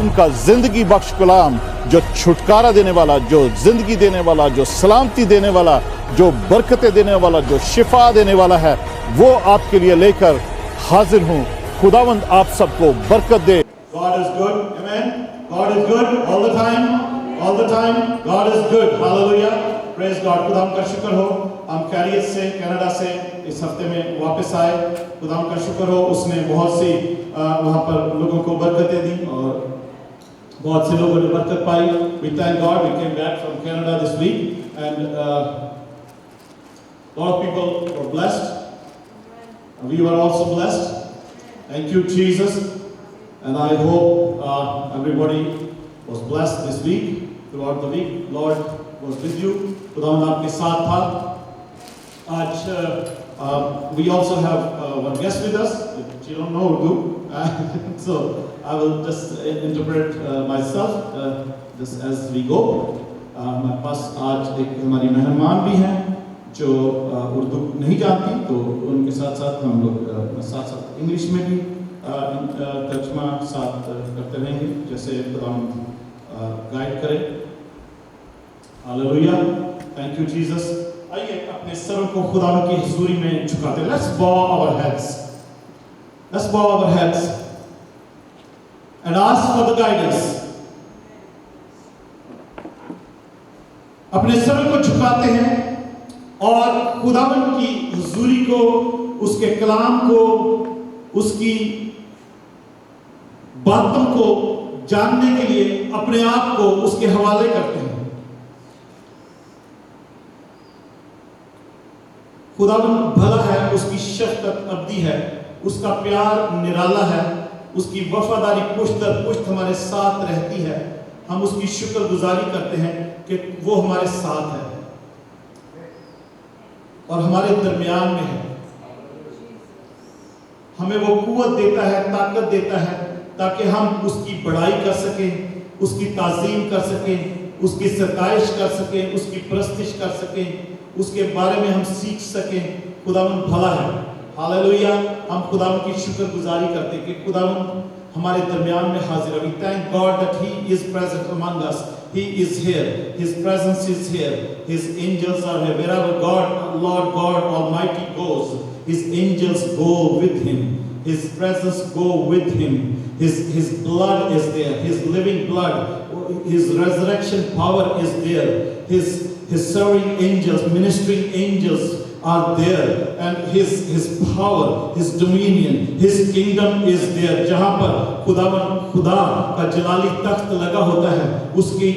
खुदावन का जिंदगी बख्श कलाम, जो छुटकारा देने वाला, जो जिंदगी देने वाला, जो सलामती देने वाला, जो बरकतें देने वाला, जो शिफा देने वाला है, वो आपके लिए लेकर हाजिर हूँ। खुदावंद आप सबको बरकत दे। God is good, amen. God is good all the time, all the time. God is good, hallelujah. Praise God. खुदाम का शुक्र हो, हम कैरियर से, कनाडा से इस हफ्ते में वापस आए। खुदाम का शुक्र हो, उसने बहुत सी वहाँ पर लोगों को बरकतें दी और बहुत से लोगों ने बरकत पाई। We thank God. We came back from Canada this week and a lot of people were blessed. We were also blessed. Thank you, Jesus. And I hope everybody was blessed this week, throughout the week. Lord was with you. खुदावंद आपके साथ था। आज we also have one guest with us. You don't know Urdu, so I will just interpret myself just as we go. हमारे पास आज एक हमारी मेहमान भी हैं जो उर्दू नहीं जानती, तो उनके साथ साथ हम लोग साथ साथ इंग्लिश में भी तर्जमा साथ करते रहेंगे, जैसे खुदावंद गाइड करे। Hallelujah, thank you Jesus. आइए अपने सरों को खुदावंद की हुजूरी में झुकाते हैं। Let's bow our heads. Let's bow our heads and ask for the guidance. अपने सरों को झुकाते हैं और खुदावंद की हुजूरी को, उसके कलाम को, उसकी बातों को जानने के लिए अपने आप को उसके हवाले करते हैं। खुदावंद भला है, उसकी शफ़क़त अब्दी है, उसका प्यार निराला है, उसकी वफादारी पुश्त दर पुश्त हमारे साथ रहती है। हम उसकी शुक्रगुजारी करते हैं कि वो हमारे साथ है और हमारे दरमियान में है। हमें वो कुव्वत देता है, ताकत देता है, ताकि हम उसकी बड़ाई कर सकें, उसकी ताज़ीम कर सकें, उसकी सताइश कर सकें, उसकी परस्तिश कर सकें, उसके बारे में हम सीख सकें। खुदावंद भला है, हालेलुया। हम खुदावंद की शुक्रगुजारी करते हैं कि खुदावंद हमारे दरमियान में हाजिर है। We thank God that He is present among us. He is here. His presence is here. His angels are here. Wherever God, Lord God Almighty goes, His angels go with Him. His presence go with Him. His blood is there. His living blood, His resurrection power is there. His serving angels, ministering angels are there, and His power, His dominion, His kingdom is there. जहाँ पर खुदा का जलाली तख्त लगा होता है, उसकी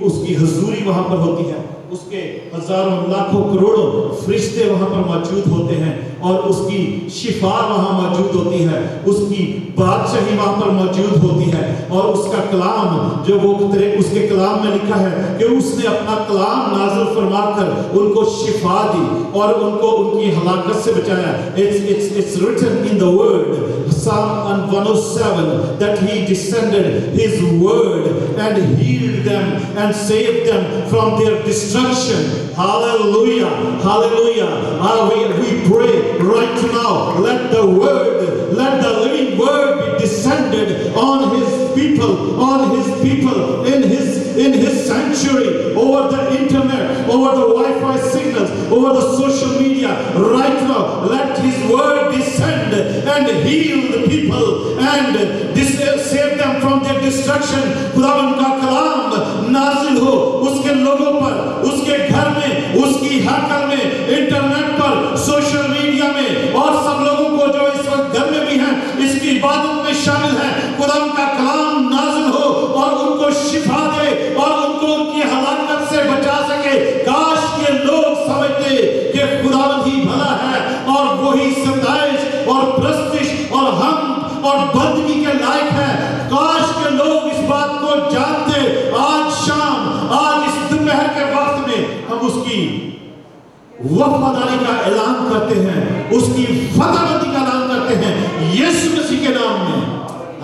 हुजूरी वहाँ पर होती है। उसके हजारों लाखों करोड़ों फरिश्ते वहाँ पर मौजूद होते हैं और उसकी शिफा वहाँ मौजूद होती है, उसकी बादशाही वहाँ पर मौजूद होती है। और उसका कलाम जो वो उसके कलाम में लिखा है कि उसने अपना कलाम नाज़िल फरमाकर उनको शिफा दी और उनको उनकी हलाकत से बचाया। It's written in the word, Psalm 107, that He descended His word and healed them and saved them from their destruction. Hallelujah, hallelujah. We pray right now, let the living word be descended on His people, in His sanctuary, over the internet, over the Wi-Fi signals, over the social media. Right now, let His word descend and heal the people and save them from their destruction. खुदावंद का कलाम नाजिल हो उसके लोगों पर, उसके घर में, उसकी हैकल में, इंटरनेट पर, सोशल मीडिया में, और सब लोगों को जो इस वक्त घर में भी हैं, इसकी इबादत में शामिल हैं। खुदावंद का कलाम नाजिल हो और उनको शिफा दे और उनको उनकी हलाकत से बचा सके। काश के लोग समझते कि खुदावंद ही भला है और वही सताइश और प्रस्तिश और हम और बंदगी के लायक है। काश के लोग इस बात को जानते। आज शाम, आज इस दोपहर के वक्त में हम उसकी वफादारी का ऐलान करते हैं, उसकी फतहबंदी का ऐलान करते हैं यीशु मसीह के नाम में।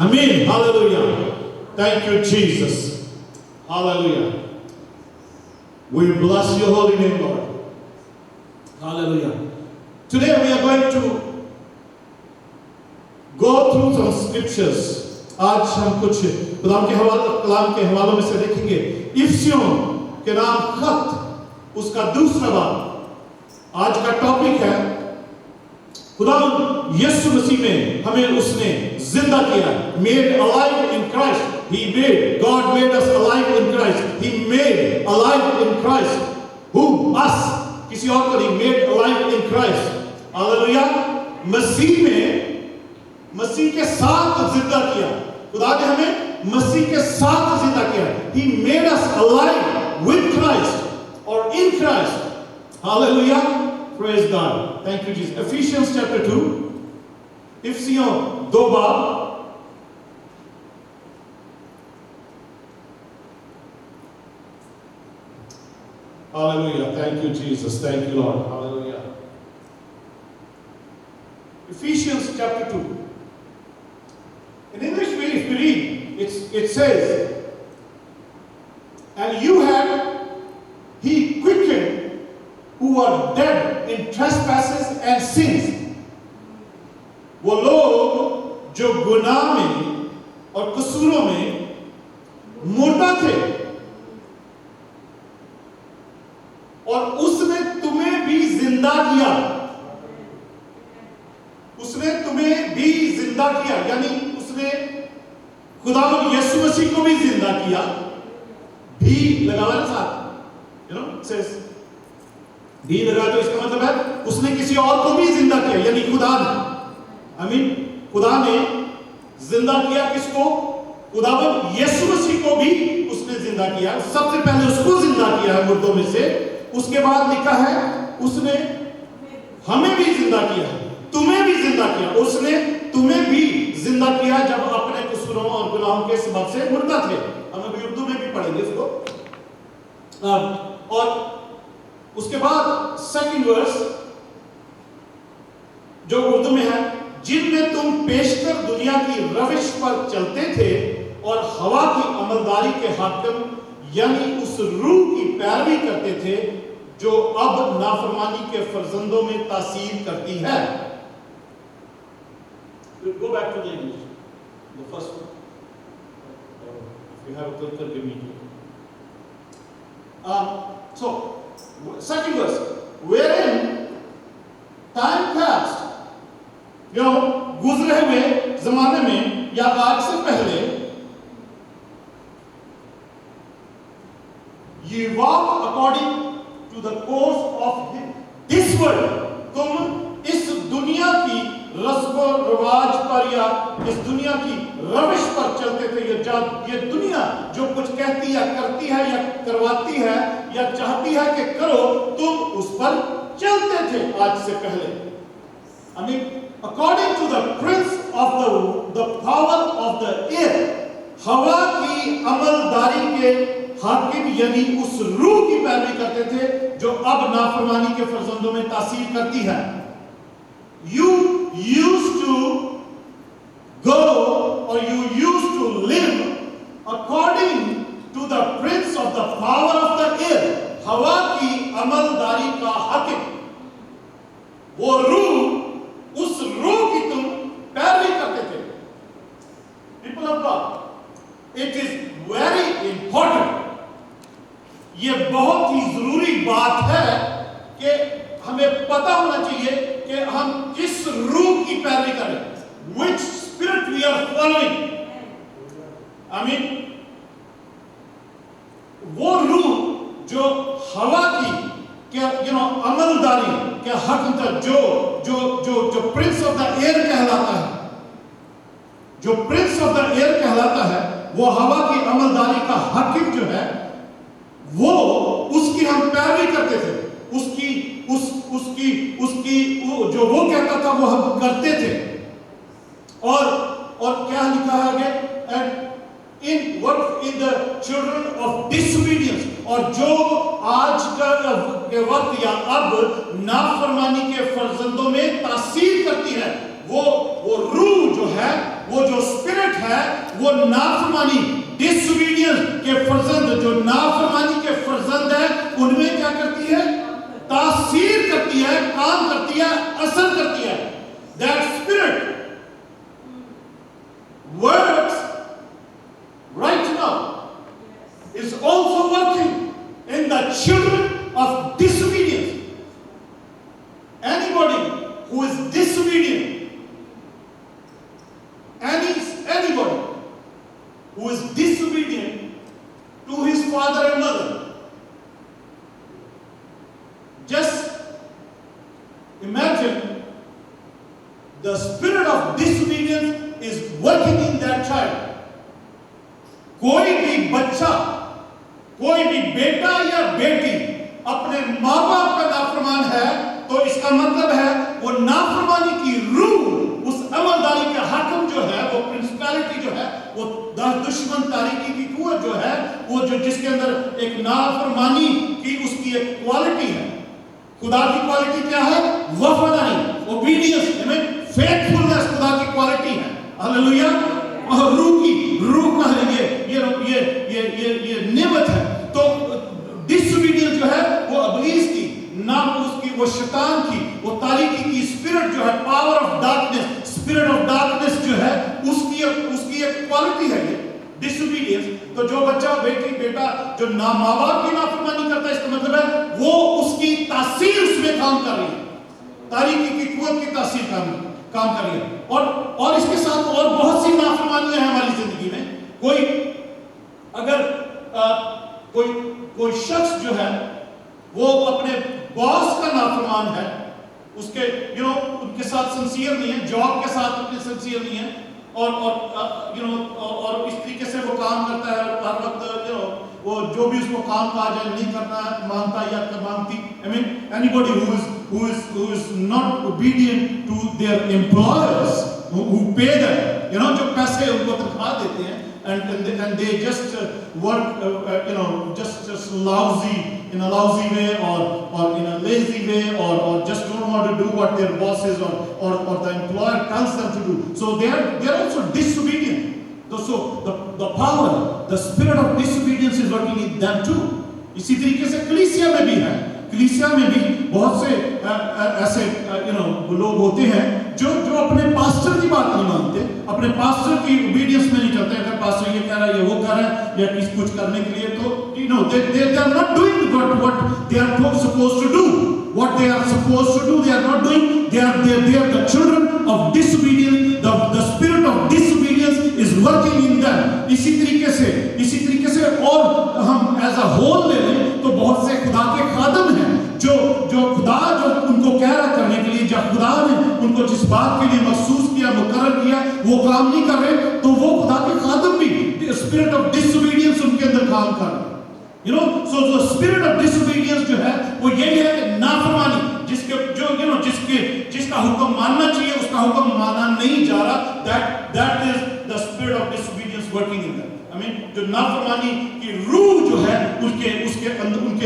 आमीन, hallelujah. Thank you Jesus, hallelujah. We bless your holy name, Lord. Hallelujah. Today we are going to go through some scriptures आज हम कुछ कलाम के हवालों में से देखेंगे। इफिसियों के नाम खत, उसका दूसरा बाब। आज का टॉपिक है खुदा यीशु मसीह में हमें उसने जिंदा किया, made alive in Christ. He made, God made us alive in Christ. He made alive in Christ. Whom? Us. किसी और को नहीं, made alive in Christ. Hallelujah. मसीह में, मसीह के साथ जिंदा किया। खुदा ने हमें मसीह के साथ जिंदा किया। He made us alive with Christ or in Christ. Hallelujah. Praise God. Thank you Jesus. Ephesians chapter 2. इफिसियों 2 बाब। Hallelujah. Thank you Jesus. Thank you Lord. Hallelujah. Ephesians chapter 2. In English, if we read, it says, and you have he quickened who are dead in trespasses and sins. वो लोग जो गुनाह में और कसूरों में मुर्दा थे, और उसने तुम्हें भी जिंदा किया। उसने तुम्हें भी जिंदा किया, यानी उसने खुदा यीशु मसीह को भी जिंदा किया। भी लगा हुआ ना साथ, यू नो सेस भी लगा, तो इसका मतलब है उसने किसी और को भी जिंदा किया, यानी खुदा ने, खुदा ने जिंदा किया। किसको? खुदावंद यीशु मसीह को भी उसने जिंदा किया। सबसे पहले उसको जिंदा किया है मुर्दों में से। उसके बाद लिखा है उसने हमें भी जिंदा किया, तुम्हें भी जिंदा किया। उसने तुम्हें भी जिंदा किया जब अपने कसूरों और गुनाहों के सबब से मुर्दा थे। हम अभी उर्दू में भी पढ़ेंगे इसको। और उसके बाद सेकंड वर्स जो उर्दू में है, जिनमें तुम पेशतर दुनिया की रविश पर चलते थे और हवा की अमलदारी के हाकिम यानी उस रूह की पैरवी करते थे जो अब नाफरमानी के फर्जंदों में तासीर करती है। Go back to the English, the first one. If you have a clicker, give me two. So, second verse, wherein time past, गुजरे हुए जमाने में या आज से पहले, you walk according to the course of this world. तुम इस दुनिया की रस्म रिवाज पर या इस दुनिया की रविश पर चलते थे। ये दुनिया जो कुछ कहती या करती है या करवाती है या चाहती है कि करो, तुम उस पर चलते थे आज से पहले। according to the prince of the power of the air, हवा की अमलदारी के हाकिम यानी उस रूह की पैरवी करते थे जो अब नाफरमानी के फर्जंदों में तासीर करती है। You used to go or you used to live according to the prince of the power of the air, हवा की अमलदारी का हाकिम, वो रूह, उस रूह की तुम पैरवी करते थे। People of God, it is very important, ये बहुत ही जरूरी बात है कि हमें पता होना चाहिए कि हम किस रूह की पैरवी करें, which spirit we are following। वो रूह जो हवा की अमलदारी के हक तक जो प्रिंस ऑफ द एयर कहलाता है, जो प्रिंस ऑफ द एयर कहलाता है, वो हवा की अमलदारी का हाकिम जो है, वो उसकी हम पैरवी करते थे। उसकी जो वो कहता था वो हम करते थे। और क्या लिखा है आगे? in the children of disobedience, और जो आज के वक्त या अब नाफरमानी के फर्जंदों में तासीर करती है, वो रूह जो है, वो जो स्पिरिट है, वो नाफरमानी डिसोबीडियंस के फर्जंद, जो नाफरमानी के फर्जंद है, उनमें क्या करती है? तासीर करती है, काम करती है, असर करती है। That spirit works the spirit of disobedience is working in that child. कोई भी बच्चा, कोई भी बेटा या बेटी अपने माँ बाप का नाफरमान है, तो इसका मतलब है वो नाफरमानी की रूह, उस अमलदारी का हाकिम जो है, वो प्रिंसिपैलिटी जो है, वो दुश्मन तारीकी की कुव्वत जो है, वो जो जिसके अंदर एक नाफरमानी की उसकी एक क्वालिटी है। खुदा की क्वालिटी क्या है? वफादारी, ओबीडियंस, फेथफुलनेस खुदा की क्वालिटी है। हालेलुया। और रूह का ये नेमत है। तो डिसोबीडियंस जो है वो इब्लीस की, ना उसकी, वो शैतान की, वो तारीकी की स्पिरिट जो है, power of darkness, spirit of darkness जो है, उसकी एक क्वालिटी है ये डिसोबीडियंस। तो जो बच्चा, बेटी, बेटा जो ना माँ बाप की नाफरमानी करता है, इसका मतलब है वो उसकी तासीर उसमें काम कर रही है, तारीकी की कुव्वत की तासीर काम कर रही है। और इसके साथ और बहुत सी नाफरमानियां हैं हमारी जिंदगी में। कोई शख्स जो है वो अपने बॉस का नाफरमान है, उसके उनके साथ सिंसियर नहीं है, जॉब के साथ अपने सिंसियर नहीं है, और इस तरीके से वो काम करता है हर वक्त, वो जो भी उसको काम कहा जाए नहीं करना मानता या मानती। Anybody who is not obedient to their employers who pay them, जो पैसे उनको तनख्वाह देते हैं, and they just work just lousy, in a lousy way or in a lazy way, or just don't want to do what their bosses or the employer tells them to do. So they are also disobedient. So the power, the spirit of disobedience is working in them too. इसी तरीके से कलीसिया में भी है। कलीसिया में भी बहुत से ऐसे लोग होते हैं जो अपने पास्टर की बात नहीं मानते, अपने पास्टर की ओबीडियंस में नहीं चलते। अगर पास्टर ये कह रहा है, ये वो कह रहा है, या कुछ करने के लिए, तो they are not doing what they are supposed to do. What they are supposed to do, they are not doing. They are the children of disobedience. The spirit of disobedience is working in them. इसी तरीके से और हम as a whole ले लें तो बहुत से खुदा के खादम हैं जो खुदा जो उनको कह रहा करने के लिए, जब खुदा ने उनको जिस बात के लिए मखसूस किया, मुकर्रर किया, वो काम नहीं कर रहे, तो वो खुदा के खादम भी स्पिरिट ऑफ डिसोबीडियंस उनके अंदर काम कर रहे हैं। So the spirit of disobedience जो है वो यही है कि नाफरमानी, जिसका हुक्म मानना चाहिए उसका हुक्म माना नहीं जा रहा, that is the spirit of disobedience working in them. जो नाफरमानी की रूह जो है उनके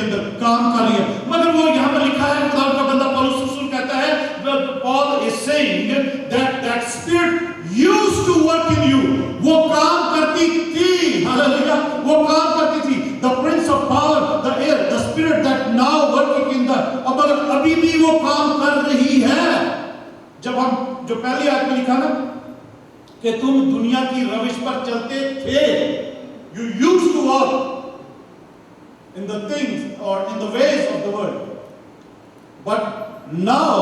अंदर काम कर रही है। मगर वो यहाँ पर लिखा है, खुदा का बंदा पौलुस रसूल कहता है, Paul is saying that spirit used to work in you, वो काम करती थी, हालेलुया, वो काम करती थी। The prince of power, the air, the spirit that now working in the, अब अभी भी वो काम कर रही है। जब हम जो पहली आयत में लिखा ना कि तुम दुनिया की रविश पर चलते थे, you used to walk in the things or in the ways of the world, but now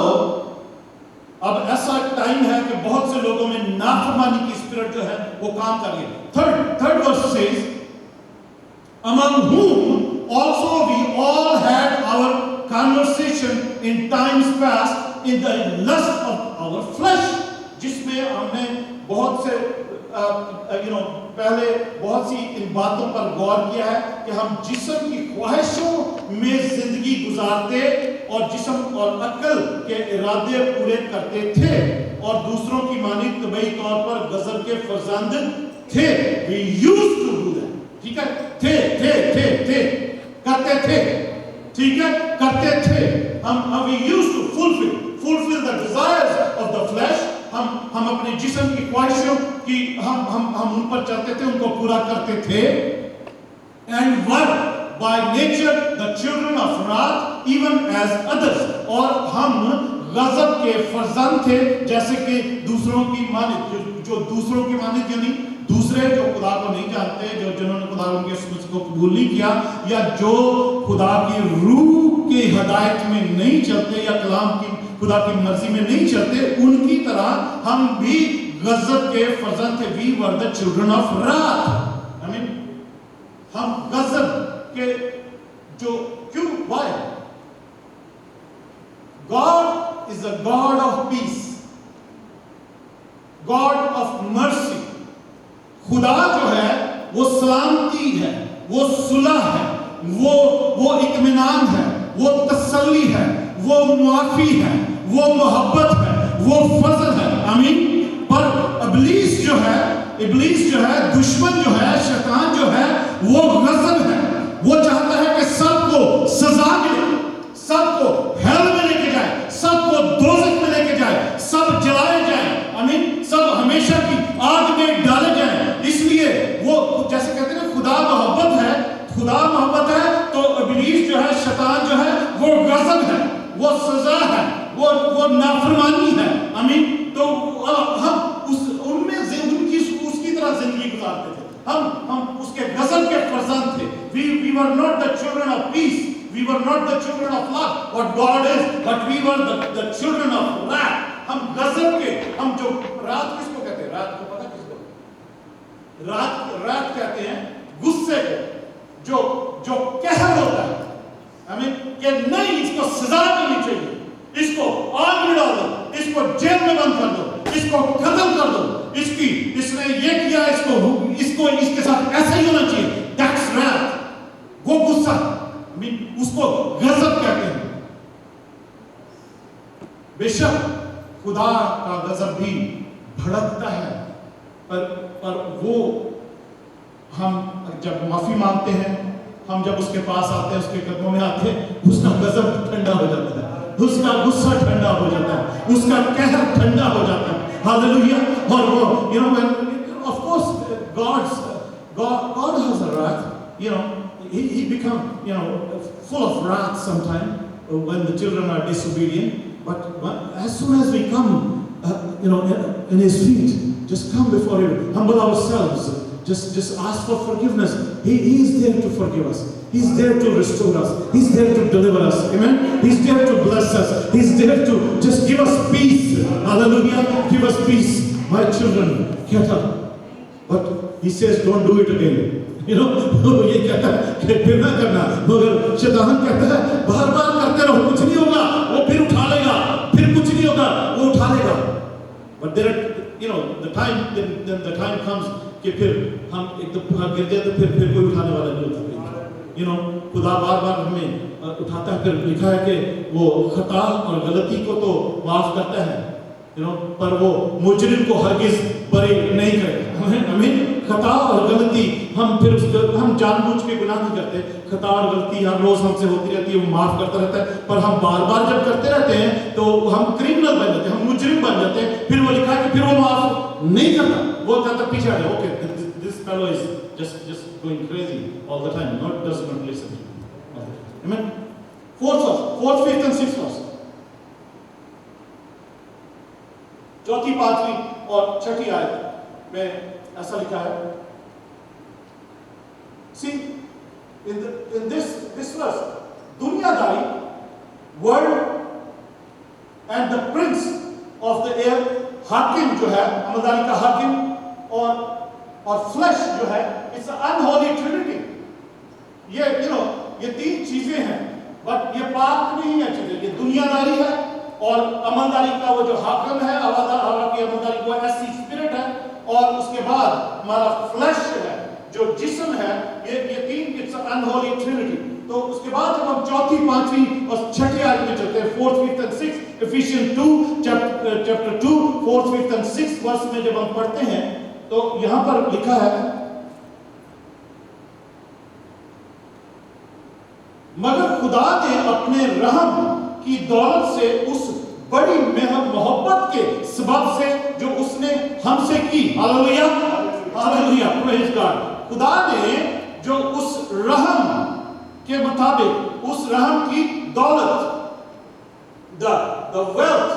अब ऐसा टाइम है कि बहुत से लोगों में नाफरमानी की स्पिरिट जो है वो काम कर रही है। Third verse says, among whom also we all had our conversation in times past in the lust of our flesh, जिसमें हमने बहुत से पहले बहुत सी इन बातों पर गौर किया है कि हम जिस्म की ख्वाहिशों में जिंदगी गुजारते और जिस्म और अक्ल के इरादे पूरे करते थे और दूसरों की मानिंद तबई तौर पर गजब के फर्जंद थे। We used to do that, ठीक है, थे करते थे, ठीक है, करते थे हम we used to fulfill the desires of the flesh। हम अपने जिस्म की ख्वाहिशों की हम उन पर चलते थे, उनको पूरा करते थे। And were by nature the children of wrath even as others, और हम गजब के फर्जंद थे जैसे कि दूसरों की मानित, जो दूसरों की मानित यानी दूसरे जो खुदा को नहीं जानते, जिन्होंने खुदा उनके सुन्नत को कबूल नहीं किया, या जो खुदा की रूह की हदायत में नहीं चलते या कलाम की खुदा की मर्जी में नहीं चलते, उनकी तरह हम भी गजब के फर्जंद थे। We were the children of wrath। हम गजब के क्यों? Why? God is a God of peace। God of mercy. खुदा जो है वो सलामती है, वो सुलह है, वो इत्मीनान है, वो तसल्ली है, वो मुआफी है, वो मोहब्बत है, वो फजल है। आमीन। पर इब्लीस जो है, दुश्मन जो है, शैतान जो है, वो गजब है। वो चाहता है कि सबको सजा मिले, सबको हेल में लेके जाए, सबको दोज़ख में लेके जाए, सब जलाए जाए। आमीन। सब हमेशा की आग में डाले जाए। इसलिए वो जैसे कहते हैं ना, खुदा मोहब्बत है, तो इब्लीस जो है, शैतान जो है, वो गजब है, वो सजा है, वो नाफरमानी है। आमीन। तो हम उसकी तरह जिंदगी गुजारते थे। हम उसके गजब के फरजंद थे। We were not the children of peace. We were not the children of love, what God is, but we were the children of wrath. हम गजब के, हम जो रात किसको कहते हैं? रात को पता किसको? रात कहते हैं गुस्से को, जो कहर होता है। हमें कि नहीं, इसको सजा मिलनी चाहिए, इसको आग में डाल दो, इसको जेल में बंद कर दो, इसको खत्म कर दो, इसने ये किया, इसको इसके साथ ऐसा ही होना चाहिए। That's wrath. वो गुस्सा, उसको गजब कहते हैं। बेशक खुदा का गजब भी भड़कता है, पर वो हम जब माफी मांगते हैं, हम जब उसके पास आते हैं, उसके कदमों में आते हैं, उसका गजब ठंडा हो जाता है, उसका गुस्सा ठंडा हो जाता है, उसका कहर ठंडा हो जाता है। हालेलुया। और वो when of course God has a wrath. He become full of wrath sometimes when the children are disobedient. But as soon as we come in His feet, just come before Him, humble ourselves, just ask for forgiveness. He is there to forgive us. He's there to restore us. He's there to deliver us. Amen. He's there to bless us. He's there to just give us peace. Hallelujah. Give us peace. My children, get up. But He says, don't do it again. ये कहता है कि फिर ना करना, मगर शैतान कहता है बार बार करते रहो, कुछ नहीं होगा, वो फिर उठा लेगा, फिर कुछ नहीं होगा, वो उठा लेगा। But there are the time comes कि फिर हम एक दफा गिर जाए तो फिर कोई उठाने वाला नहीं होता। खुदा बार बार हमें उठाता है। फिर लिखा है कि वो खता और गलती को तो माफ करता है, पर वो मुजरिम को हरगिज बरी नहीं करेगा। हमें खता और गलती, हम जानबूझ के गुनाह नहीं करते। खता और गलती हर रोज हमसे होती रहती है, वो माफ करता रहता है। पर हम बार बार जब करते रहते हैं तो हम क्रिमिनल बन जाते हैं, हम मुजरिम बन जाते हैं। फिर वो लिखा है कि फिर वो माफ नहीं करता, वो कहता पीछे आ जाओ, okay this fellow is just going crazy all the time, does not listen. Amen. Fourth, fifth and sixth verse. चौथी, पांचवी और छठी आयत में ऐसा लिखा है। See, in this verse, दुनियादारी, world and the prince of the air, हाकिम जो है, अमलदारी का हाकिम और फ्लैश जो है, इट्स अनहोली ट्रिनिटी। ये तीन चीजें हैं, बट ये पाक नहीं है चीजें। ये दुनियादारी है और अमलदारी का वो जो हाकिम है, हवा की अमलदारी, वो ऐसी स्पिरिट है, और उसके बाद हमारा फ्लैश है, जो जिस्म है, ये तीन, इट्स अनहोली ट्रिनिटी। तो उसके बाद जब हम चौथी, पांचवी और छठी आयत में चलते हैं, fourth, fifth and sixth, Ephesians 2 chapter 2 fourth, fifth and sixth verse में जब हम पढ़ते हैं, तो यहां पर लिखा है, मगर खुदा ने अपने रहम की दौलत से, उस बड़ी मोहब्बत के सबब से जो उसने हमसे की, हालेलुया, हालेलुया, प्रेज गॉड। खुदा ने जो उस रहम के मुताबिक, उस रहम की दौलत, द वेल्थ,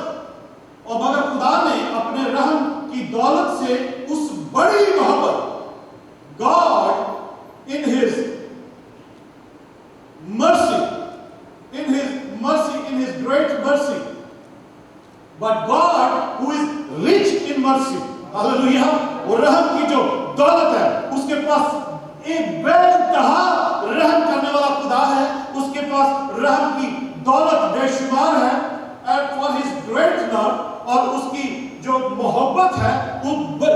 और मगर खुदा ने अपने रहम की दौलत से उस बड़ी मोहब्बत, God in his mercy, in his great mercy, but God who is rich in mercy, hallelujah, वो रहम की जो दौलत है, उसके पास एक बेइंतहा रहम करने वाला खुदा है, उसके पास रहम की दौलत बेशुमार है, and for his great love, और उसकी जो मोहब्बत है वो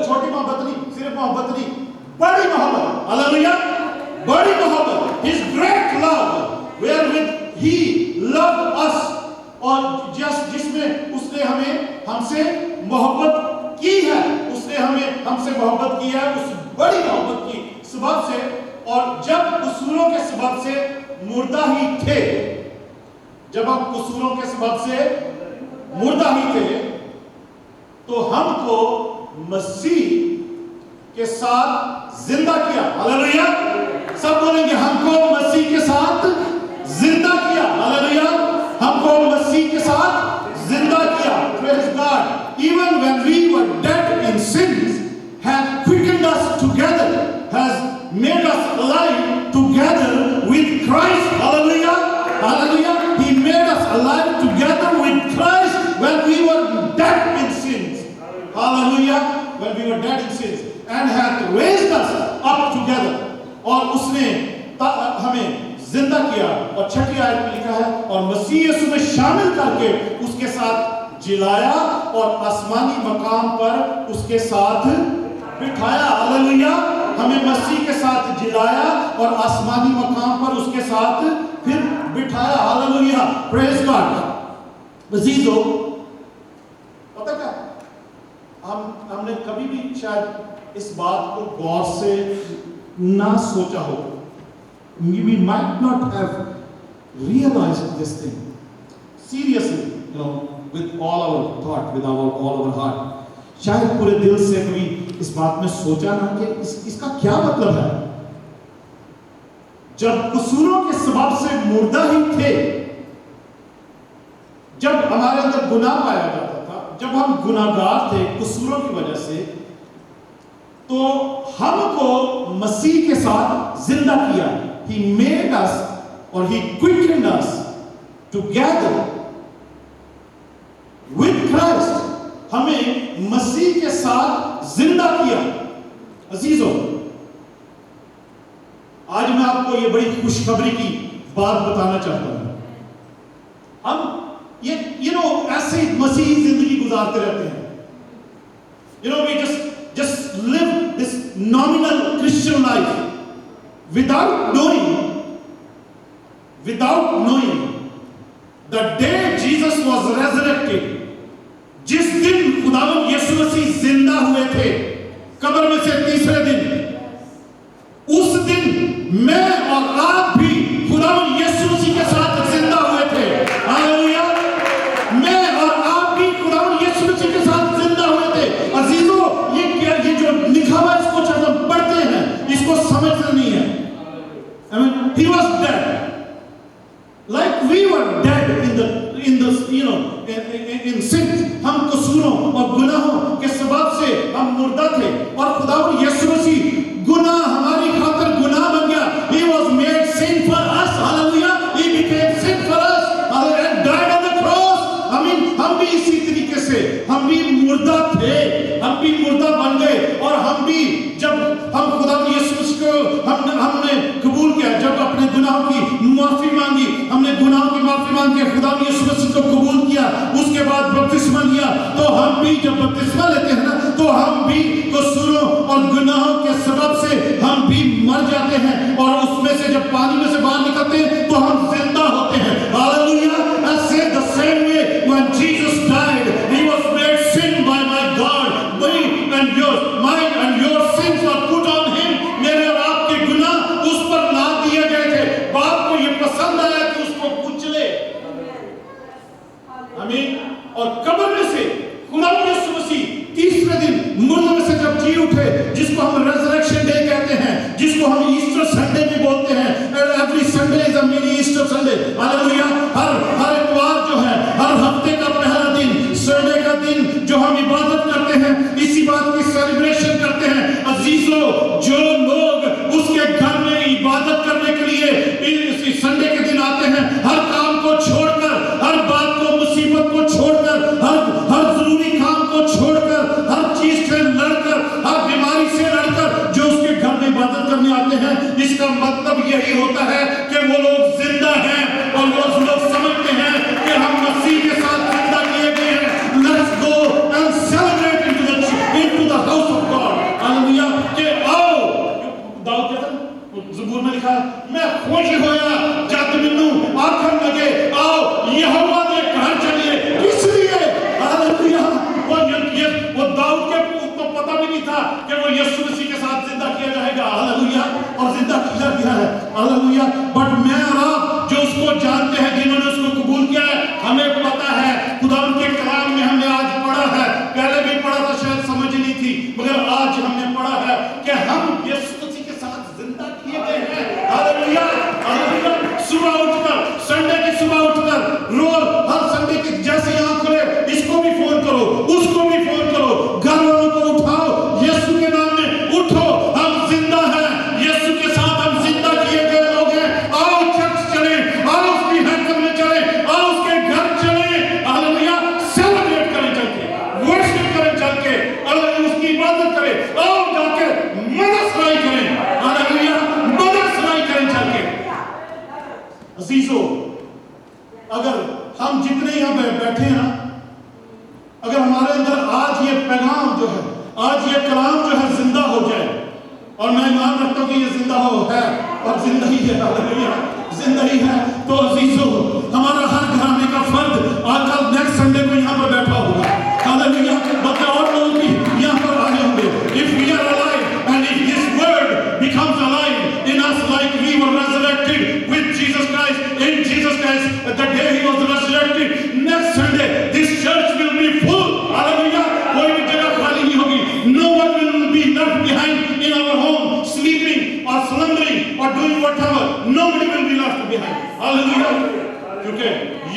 छोटी मोहब्बत नहीं, सिर्फ मोहब्बत नहीं, बड़ी मोहब्बत, हालेलुया, बड़ी मोहब्बत, His great love wherewith He loved us, और जिसमें उसने हमसे मोहब्बत की है, उसने हमसे मोहब्बत की है उस बड़ी मोहब्बत की सबब से। और जब कसूरों के सबब से मुर्दा ही थे, जब हम कसूरों के सबब से मुर्दा ही थे, तो हमको मसीह के साथ जिंदा किया, हालेलुया। सब बोलेंगे हमको मसीह के साथ जिंदा किया, हालेलुया, हमको मसीह के साथ जिंदा किया, praise God. Even when we were dead in sins, has quickened us together, has made us alive together with Christ, hallelujah, hallelujah. He made us alive together with Christ when we were dead in sins, hallelujah, when we were dead in sins, and hath raised us up together, और उसने हमें जिंदा किया। और छठी आयत में लिखा है, और मसीह यीशु में शामिल करके उसके साथ जिलाया और आसमानी मकाम पर उसके साथ बिठाया, हालेलुया। हमें मसीह के साथ जिलाया और आसमानी मकाम पर उसके साथ फिर बिठाया, हालेलुया, प्रेज गॉड। अजीजों, पता क्या, हमने कभी भी शायद इस बात को गौर से ना सोचा हो। We might not have realized this thing seriously, with all our thought, with all our heart. शायद पूरे दिल से कभी इस बात में सोचा ना कि इसका क्या मतलब है। जब कसूरों के सबब से मुर्दा ही थे, जब हमारे अंदर गुनाह पाया जाता था, जब हम गुनाहगार थे कसूरों की वजह से, तो हमको मसीह के साथ जिंदा किया। He made us or He quickened us together with Christ. हमें मसीह के साथ जिंदा किया। अजीजों, आज मैं आपको ये बड़ी खुशखबरी की बात बताना चाहता हूं। हम ये ऐसे मसीही जिंदगी गुजारते रहते हैं। We just live this nominal Christian life without knowing the day Jesus was resurrected, जिस दिन खुदावंद यीशु मसीह जिंदा हुए थे कब्र में से तीसरे दिन, उस दिन मैं और आप भी खुदावंद यीशु मसीह के साथ जिंदा हुए थे, हालेलुया। मैं और आप भी खुदावंद यीशु मसीह के साथ जिंदा हुए थे। अजीजों, ये जो लिखा हुआ इसको जब हम पढ़ते हैं इसको समझना नहीं है। I mean, He was dead, like we were dead in sin. हम कसूरों और गुनाहों के सबब से हम मुर्दा थे, और खुदावंद यीशु मसीह गुनाह हमारी खातिर गुनाह बन गया। He was made sin for us, hallelujah. He became sin for us, hallelujah, and died on the cross. I mean, हम भी इसी तरीके से, हम भी मुर्दा थे, हम भी मुर्दा बन गए, और हम भी जब हम खुदावंद यीशु मसीह को हमने कबूल किया, जब अपने गुनाहों की माफी मांगी, हमने गुनाहों की माफी मांग के खुदावंद यीशु मसीह को कबूल किया, उसके बाद बपतिस्मा लिया, तो हम भी जब बपतिस्मा लेते हैं ना, तो हम भी कसूरों और गुनाहों के सबब से हम भी मर जाते हैं, और उसमें से जब पानी में से बाहर निकलते हैं तो हम जिंदा होते हैं, हालेलुया। ऐसे the same way when Jesus died, He was made sin by my God, mine and your sins were put on Him. मेरे और आपके गुनाह उस पर लाद दिए गए थे। बाप को ये पसंद आया कि उसको कुचले, आमीन। और कब्र में से खुदावंद यीशु मसीह तीसरे दिन मुर्दों में से जब जी उठे, जिसको हम रेजरेक्शन डे कहते हैं, जिसको हम ईस्टर संडे भी बोलते हैं, every Sunday is a mini Easter Sunday, hallelujah. हर इतवार जो है, हर हफ्ते का पहला दिन, संडे का दिन जो हम इबादत करते हैं, इसी बात की सेलिब्रेशन करते हैं। अजीजों, जो लोग उसके घर में इबादत करने के लिए इस संडे के दिन आते हैं, हर काम को छोड़कर, हर बात को, मुसीबत को छोड़कर, हर जरूरी काम को छोड़कर, हर चीज से लड़कर, हर बीमारी से लड़कर, सुबह उठकर रोज हर संडे की जैसे आंख खुले इसको भी फोन करो, उसको भी फोन करो, घर वालों को उठाओ, यीशु के नाम में उठो, हम जिंदा हैं, यीशु के साथ हम जिंदा किए गए लोग हैं। आओ चर्च चले, आओ उसकी हैकल में चले, आओ उसके घर चले, हालेलुया, सेलिब्रेट करें चल के, वर्शिप करें चल के, उसकी इबादत करें, आओ जाके मदद सुनाई करें, हालेलुया, मदद सुनाई करें चल के। अजीजों, अगर हम जितने यहाँ बैठे हैं ना, अगर हमारे अंदर आज ये पैगाम जो है, आज ये कलाम जो है जिंदा हो जाए, और मैं ईमान रखता हूं कि ये जिंदा है और जिंदा ही है, हालेलुया, जिंदा ही है, तो अजीजों हमारा हर घराने का फर्द आजकल नेक्स्ट संडे को यहाँ पर बैठा होगा, हालेलुया, बच्चे और लोग भी यहाँ पर आए होंगे। If we are alive and if this word becomes alive in us like we were resurrected with Jesus Christ, in Jesus Christ, the day he was resurrected, next Sunday this church will be full, hallelujah, कोई भी जगह खाली नहीं होगी, no one will be left behind in our home sleeping or slumbering or doing whatever, nobody will be left behind, hallelujah, क्योंकि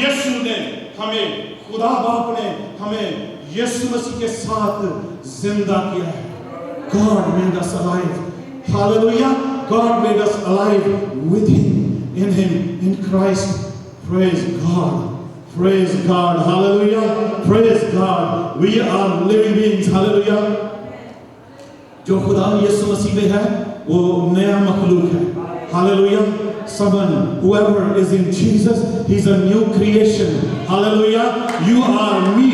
यीशु ने हमें, खुदा बाप ने हमें यीशु मसीह के साथ जिंदा किया है। God made us alive, hallelujah, God made us alive with him, in Christ. Praise God, praise God, hallelujah, praise God. We are living beings, hallelujah. जो खुदा यीशु मसीह में है वो नया मखलूक है, hallelujah. Someone, whoever is in Jesus, he's a new creation, hallelujah. You are me,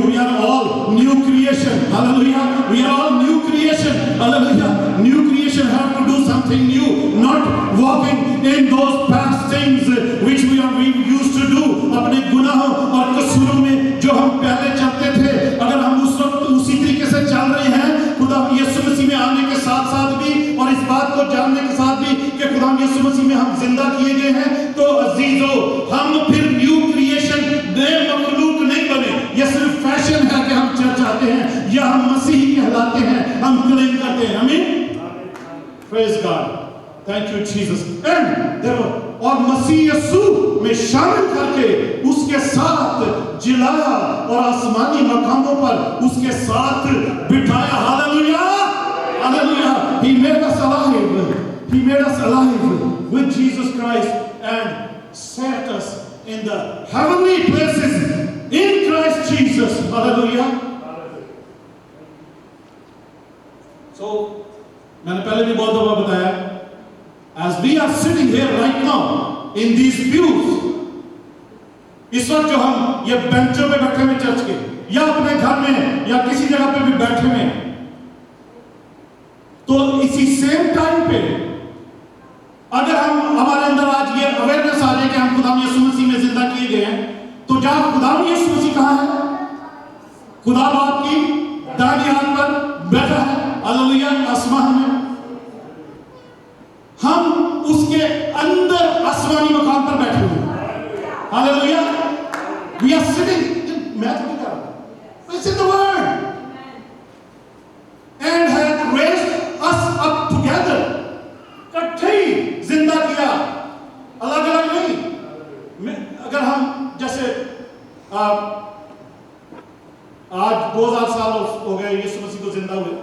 we are all new creation, hallelujah. We are all new creation, hallelujah. New creation have to do something new, not walking in those past things which we used to do, अपने गुनाहों और कसूरों में जो हम पहले चलते थे, अगर हम उस वक्त उसी तरीके से चल रहे हैं, खुदा यीशु मसीह में आने के साथ साथ भी और इस बात को जानने के साथ भी कि खुदा यीशु मसीह में हम जिंदा किए गए हैं, तो अजीजों हम फिर न्यू क्रिएशन, नए मखलूक नहीं बने। यह सिर्फ फैशन है कि हम चर्च आते हैं या हम मसीही कहलाते हैं, हम क्लेम करते हैं, आमीन, praise God, thank you Jesus. And और मसीह यीशु में शामिल करके उसके साथ जिलाया और आसमानी मकामों पर उसके साथ बिठाया, hallelujah, hallelujah. He made us alive, he made us alive with Jesus Christ and set us in the heavenly places in Christ Jesus, hallelujah. So मैंने पहले भी बहुत दफा बताया, as we are sitting here right now in these pews, इस वक्त जो हम ये बेंचों पे बैठे हुए चर्च के या अपने घर में या किसी जगह पे भी बैठे हुए, तो इसी सेम टाइम पे अगर हम हमारे अंदर आज ये अवेयरनेस आ जाए कि हम खुदा यीशु मसीह में जिंदा किए गए हैं, तो जहां खुदा यीशु मसीह कहां है? खुदा बाप की दाहिनी हाथ पर बैठा है, हालेलुया, आसमान में। हम उसके अंदर आसमानी मकान पर बैठे हुए हैं, हालेलुया। वी आर सिटिंग, मैं तो नहीं कर रहा, it's in the word, and has raised us up together, इकट्ठे जिंदा किया, अलग अलग नहीं। अगर हम जैसे आज 2000 साल हो गए यीशु मसीह को जिंदा हुए,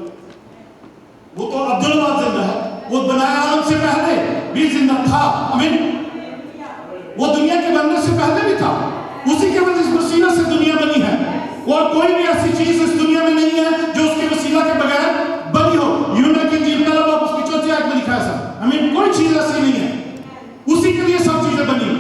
वो तो अब्दुल बाद जिंदा है, वो बनाया आदम से पहले भी जिंदा था, आमीन। वो दुनिया के बनने से पहले भी था, उसी के वसीला से दुनिया बनी है, और कोई भी ऐसी चीज इस दुनिया में नहीं है जो उसके वसीला के बगैर बनी हो। यूना की इंजील का बाप उसकी 4th आयत में लिखा है सर, आमीन, कोई चीज ऐसी नहीं है, उसी के लिए सब चीजें बनी,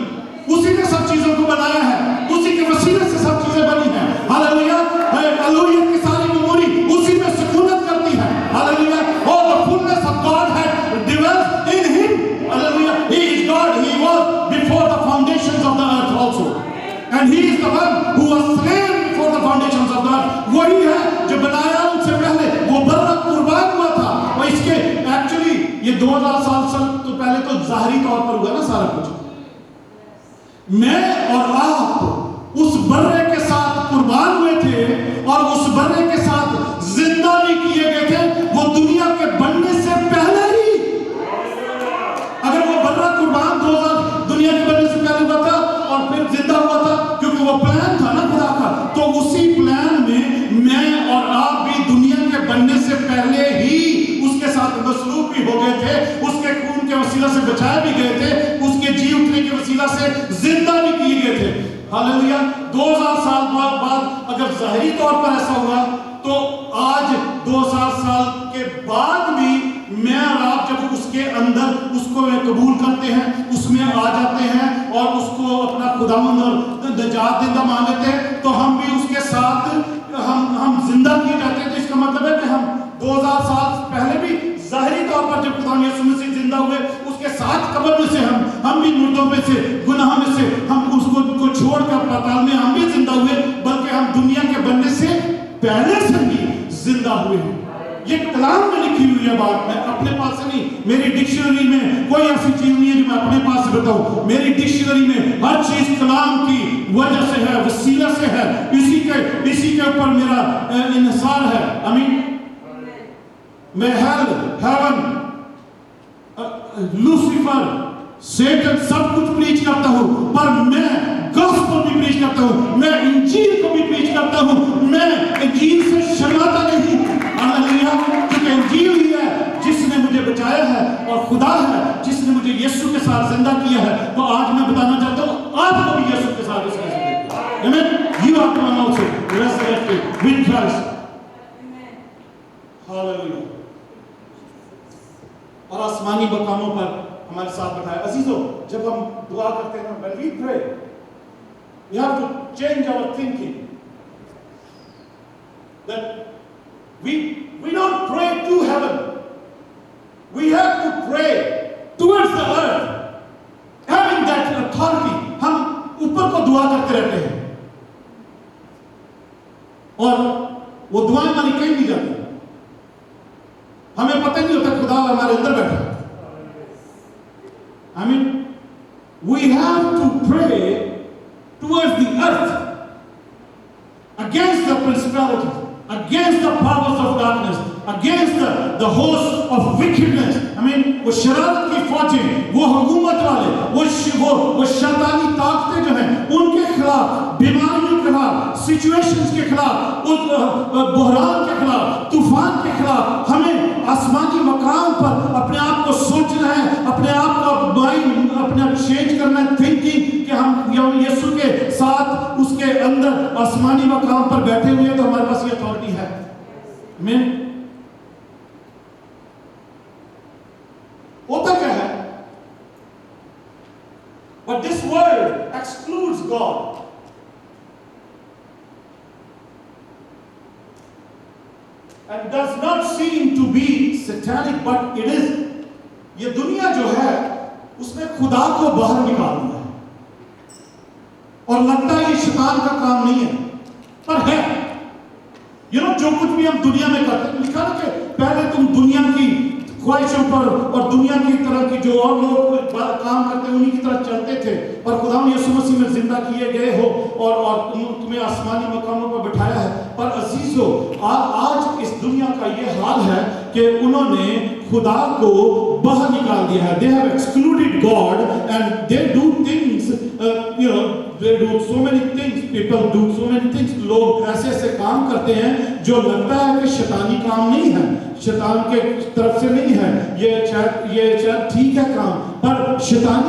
उसी ने सब चीजों को बनाया है, उसी के वसीले से सब चीजें बनी हैं, हालेलुया। हालेलुया की सारी मेमोरी उसी में सुकूनत करती है, hallelujah. All the fullness of God had dwelt in him, hallelujah. He is God, he was before the foundations of the earth also, and he is the one who was slain before the foundations of the earth. वही है जो बनाया उनसे पहले, वो बर्रा कुर्बान हुआ था। और इसके एक्चुअली ये 2000 साल तो पहले तो जाहिरी तौर पर हुआ ना सारा कुछ। मैं और आप उस बर्रे के साथ कुर्बान हुए थे और उस बर्रे के साथ जिंदा भी किए गए थे, वो दुनिया के बनने से पहले ही। अगर वो बर्रा कुर्बान 2000 दुनिया के बनने से पहले हुआ था और से बचाए भी गए थे, उसके जी उठने के वसीला से जिंदा भी किए गए थे। हालेलुया। 2000 साल बाद अगर ज़ाहिरी तौर पर ऐसा हुआ, तो आज 2000 साल के बाद भी मैं और आप जब उसके अंदर उसको कबूल करते हैं, उसमें आ जाते हैं और उसको अपना खुदावंद और निजात देता मान लेते हैं, तो हम भी उसके साथ हम जिंदा किए जाते हैं। तो इसका मतलब है कि हम 2000 साल पहले भी ज़ाहिरी तौर पर जब खुदा यीशु मसीह जिंदा हुए, उसके साथ कब्र में से हम भी मुर्दों में से, गुनाह में से हम उसको छोड़कर पाताल में हम भी जिंदा हुए, बल्कि हम दुनिया के बनने से पहले से भी जिंदा हुए हैं। ये कलाम में लिखी हुई है बात, मैं अपने पास से नहीं, मेरी डिक्शनरी में कोई ऐसी चीज नहीं है जो मैं अपने पास से बताऊं। मेरी डिक्शनरी में हर चीज कलाम की वजह से है, वसीला से है, इसी के ऊपर मेरा इन्हिसार है। आमीन। मैं हेल, हेवन, लूसीफर, सेटन सब कुछ प्रीच करता हूं, पर मैं गॉस्पेल भी प्रीच करता हूं, मैं इंजील को भी प्रीच करता हूं, मैं इंजील से शर्माता नहीं। हालेलुया। क्योंकि इंजील ही है जिसने मुझे बचाया है, और खुदा है जिसने मुझे यीशु के साथ जिंदा किया है। तो आज मैं बताना चाहता हूं आपको भी यीशु के साथ जिंदा किया। आमीन। You are also resurrected with Christ। हालेलुया। और आसमानी मकामों पर हमारे साथ बैठाया। अजीजों, जब हम दुआ करते हैं, when we pray, we have to change our thinking. That we don't pray to heaven. We have to pray towards the earth, having that authority. हम ऊपर को दुआ करते रहते हैं और वो दुआएं हमारी कहीं नहीं जाती, हमें पता नहीं होता खुदा हमारे अंदर बैठा। I mean, we have to pray towards the earth, against the principalities, against the powers of darkness, against the host of wickedness. I mean, वो शरारत की फौजें, वो हुकूमत वाले, वो शैतानी ताकतें जो हैं, उनके खिलाफ, बीमारियों के खिलाफ, सिचुएशंस के खिलाफ, उस बहरान के खिलाफ, तूफान के खिलाफ हमें आसमानी मकाम पर अपने आप को सोचना है, अपने आप को माइंड अपने आप चेंज करना है, थिंकिंग कि हम यीशु के साथ उसके अंदर आसमानी मकाम पर बैठे हुए हैं, तो हमारे पास ये अथॉरिटी है। आमीन। होता क्या है? But this word excludes God. And does not seem to be satanic, but it is. ये दुनिया जो है उसने खुदा को बाहर निकाल दिया है, और लगता है ये शैतान का काम नहीं है, पर है। जो कुछ भी हम दुनिया में करते हैं, लिखा ना कि पहले तुम दुनिया की ख्वाहिशों पर और दुनिया की तरह की जो और लोग काम करते हैं उन्हीं की तरह चलते थे, और खुदा ने यीशु मसीह में जिंदा किए गए हो और तुम्हें आसमानी मकामों पर बिठाया है। पर अजीजों, आज इस दुनिया का ये हाल है कि उन्होंने खुदा को बाहर निकाल दिया है। They have excluded God and they do things, they do so many things, people do so many things। लोग ऐसे काम करते हैं जो लगता है कि शैतानी काम नहीं है, शैतान के तरफ से नहीं है, ये शायद ठीक है काम, पर शैतान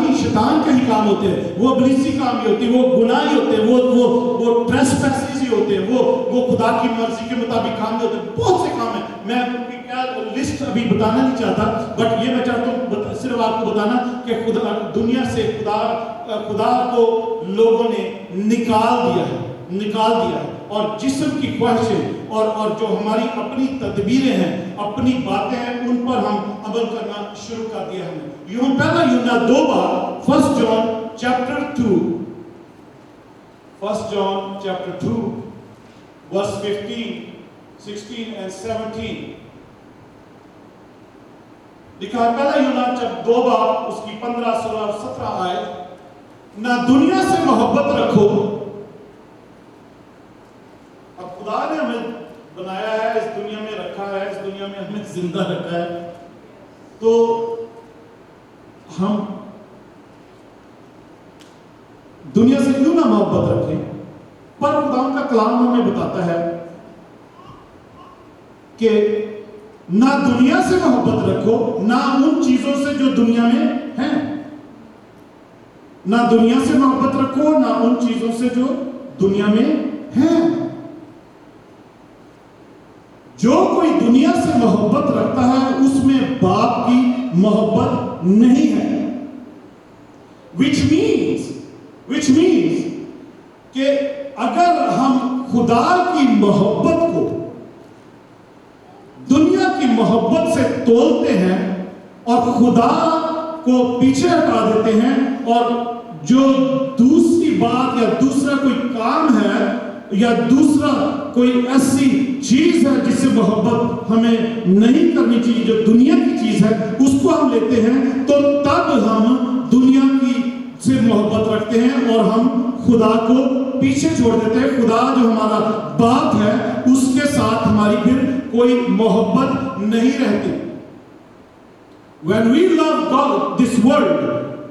के ही काम होते हैं, वो इब्लीसी काम ही होते हैं, वो गुनाह ही होते हैं, वो ट्रेसपैसेस ही होते हैं, वो खुदा की मर्जी के मुताबिक काम नहीं होते। बहुत से काम है, मैं क्या लिस्ट अभी बताना नहीं चाहता, बट ये मैं चाहता हूँ सिर्फ आपको बताना कि खुदा दुनिया से खुदा को लोगों ने निकाल दिया है, और जिस्म की ख्वाहिशें और जो हमारी अपनी तदबीरें हैं, अपनी बातें हैं, उन पर हम अमल करना शुरू कर दिया हमने। पहला यूहन्ना 2 बार 1 John chapter 2 verse 15, 16 and 17 लिखा है। पहला यूहन्ना जब 2 बार उसकी 15, 16 और 17 आए, ना दुनिया से मोहब्बत रखो। अब खुदा ने हमें बनाया है, इस दुनिया में रखा है, इस दुनिया में हमें जिंदा रखा है, तो हम दुनिया से क्यों ना मोहब्बत रखें। पर खुदा का कलाम हमें बताता है कि ना दुनिया से मोहब्बत रखो, ना उन चीजों से जो दुनिया में ना दुनिया से मोहब्बत रखो, ना उन चीजों से जो दुनिया में है। जो कोई दुनिया से मोहब्बत रखता है उसमें बाप की मोहब्बत नहीं है। which means कि अगर हम खुदा की मोहब्बत को दुनिया की मोहब्बत से तोलते हैं और खुदा को पीछे हटा देते हैं, और जो दूसरी बात या दूसरा कोई काम है या दूसरा कोई ऐसी चीज है जिससे मोहब्बत हमें नहीं करनी चाहिए, जो दुनिया की चीज है, उसको हम लेते हैं, तो तब हम दुनिया की से मोहब्बत रखते हैं और हम खुदा को पीछे छोड़ देते हैं। खुदा जो हमारा बाप है उसके साथ हमारी फिर कोई मोहब्बत नहीं रहती। When we love God, this world,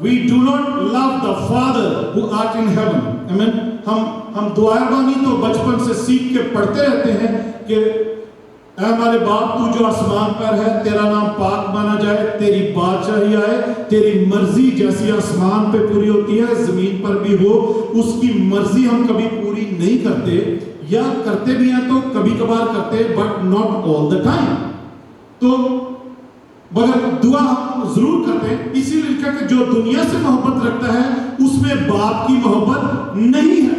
we do not love the Father who art in heaven. Amen. हम दुआरबानी तो बचपन से सीख के पढ़ते रहते हैं कि ऐ हमारे बाप तू जो आसमान पर है, तेरा नाम पाक माना जाए, तेरी बादशाही आए, तेरी मर्जी जैसी आसमान पे पूरी होती है जमीन पर भी हो। उसकी मर्जी हम कभी पूरी नहीं करते, या करते भी हैं तो कभी कभार करते, but not all the time. तो मगर दुआ हम जरूर करते हैं। इसीलिए लिखा कि जो दुनिया से मोहब्बत रखता है उसमें बाप की मोहब्बत नहीं है।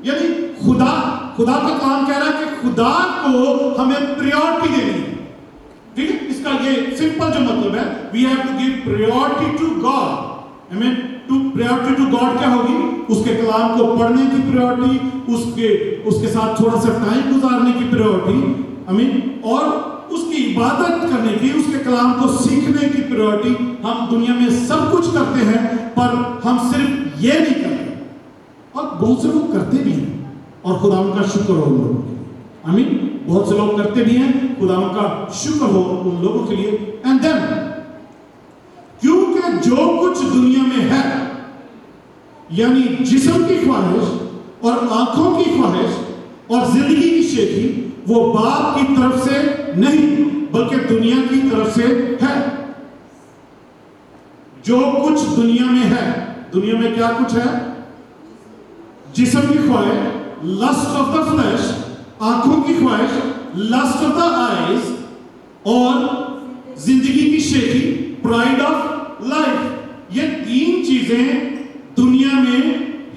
यानी खुदा का काम कह रहा है कि खुदा को हमें प्रायोरिटी देनी है। ठीक है, इसका ये सिंपल जो मतलब है, we have to give priority to God. आमीन। टू प्रायोरिटी टू गॉड क्या होगी? उसके कलाम को पढ़ने की प्रायोरिटी, उसके साथ थोड़ा सा टाइम गुजारने की प्रायोरिटी, आमीन, और उसकी इबादत करने की, उसके कलाम को सीखने की प्रायोरिटी। हम दुनिया में सब कुछ करते हैं पर हम सिर्फ ये नहीं करते, और बहुत से लोग करते भी हैं और खुदा उनका शुक्र हो उन लोगों के लिए। आमीन। बहुत से लोग करते भी हैं, खुदा उनका शुक्र हो उन लोगों के लिए। एंड देन क्योंकि जो कुछ दुनिया में है, यानी जिस्म की ख्वाहिश और आंखों की ख्वाहिश और जिंदगी की शेखी, वो बाप की तरफ से नहीं बल्कि दुनिया की तरफ से है। जो कुछ दुनिया में है, दुनिया में क्या कुछ है? जिस्म की ख्वाहिश, लस्ट ऑफ द फ्लैश, आंखों की ख्वाहिश, लस्ट ऑफ द आईज, और जिंदगी की शेखी, प्राइड ऑफ लाइफ। ये तीन चीजें दुनिया में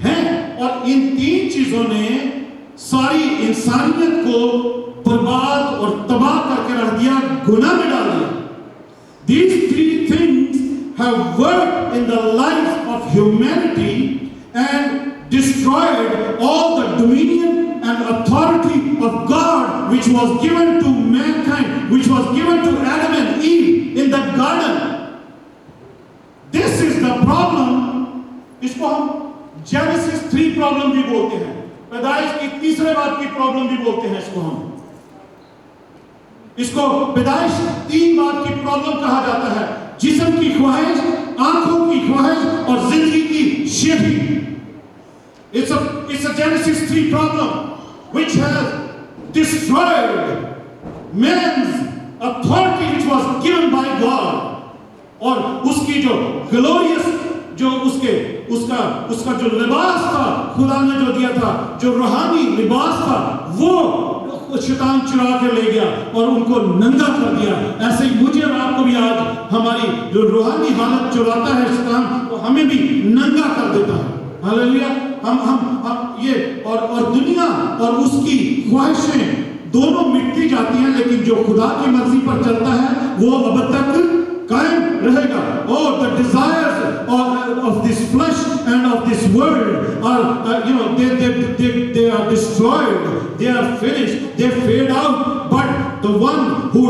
हैं और इन तीन चीजों ने सारी इंसानियत को बर्बाद और तबाह करके रख दिया, गुनाह में डाल दिया। These three things have worked in the life of humanity and destroyed all the dominion and authority of God which was given to mankind, which was given to Adam and Eve in the garden. This is the problem. इसको हम Genesis 3 problem भी बोलते हैं, पैदाइश की तीसरे बात की प्रॉब्लम भी बोलते हैं। इसको पैदाइश 3 बात की प्रॉब्लम कहा जाता है। जिस्म की ख्वाहिश, आंखों की ख्वाहिश और जिंदगी की शेखी। It's a Genesis 3 problem which has destroyed man's authority which was given by God, और उसकी जो ग्लोरियस, जो उसका जो लिबास था, खुदा ने जो दिया था, जो रूहानी लिबास था, वो शैतान चुरा के ले गया और उनको नंगा कर दिया। ऐसे ही मुझे और आपको भी आज हमारी जो रूहानी हालत चुराता है शैतान, तो हमें भी नंगा कर देता है। हालेलुया। हम ये और दुनिया और उसकी ख्वाहिशें दोनों मिटती जाती हैं, लेकिन जो खुदा की मर्जी पर चलता है वो अब तक कायम रहेगा। Oh, the desires of this flesh and of this world are, they are destroyed, they are finished, they fade out. But the one who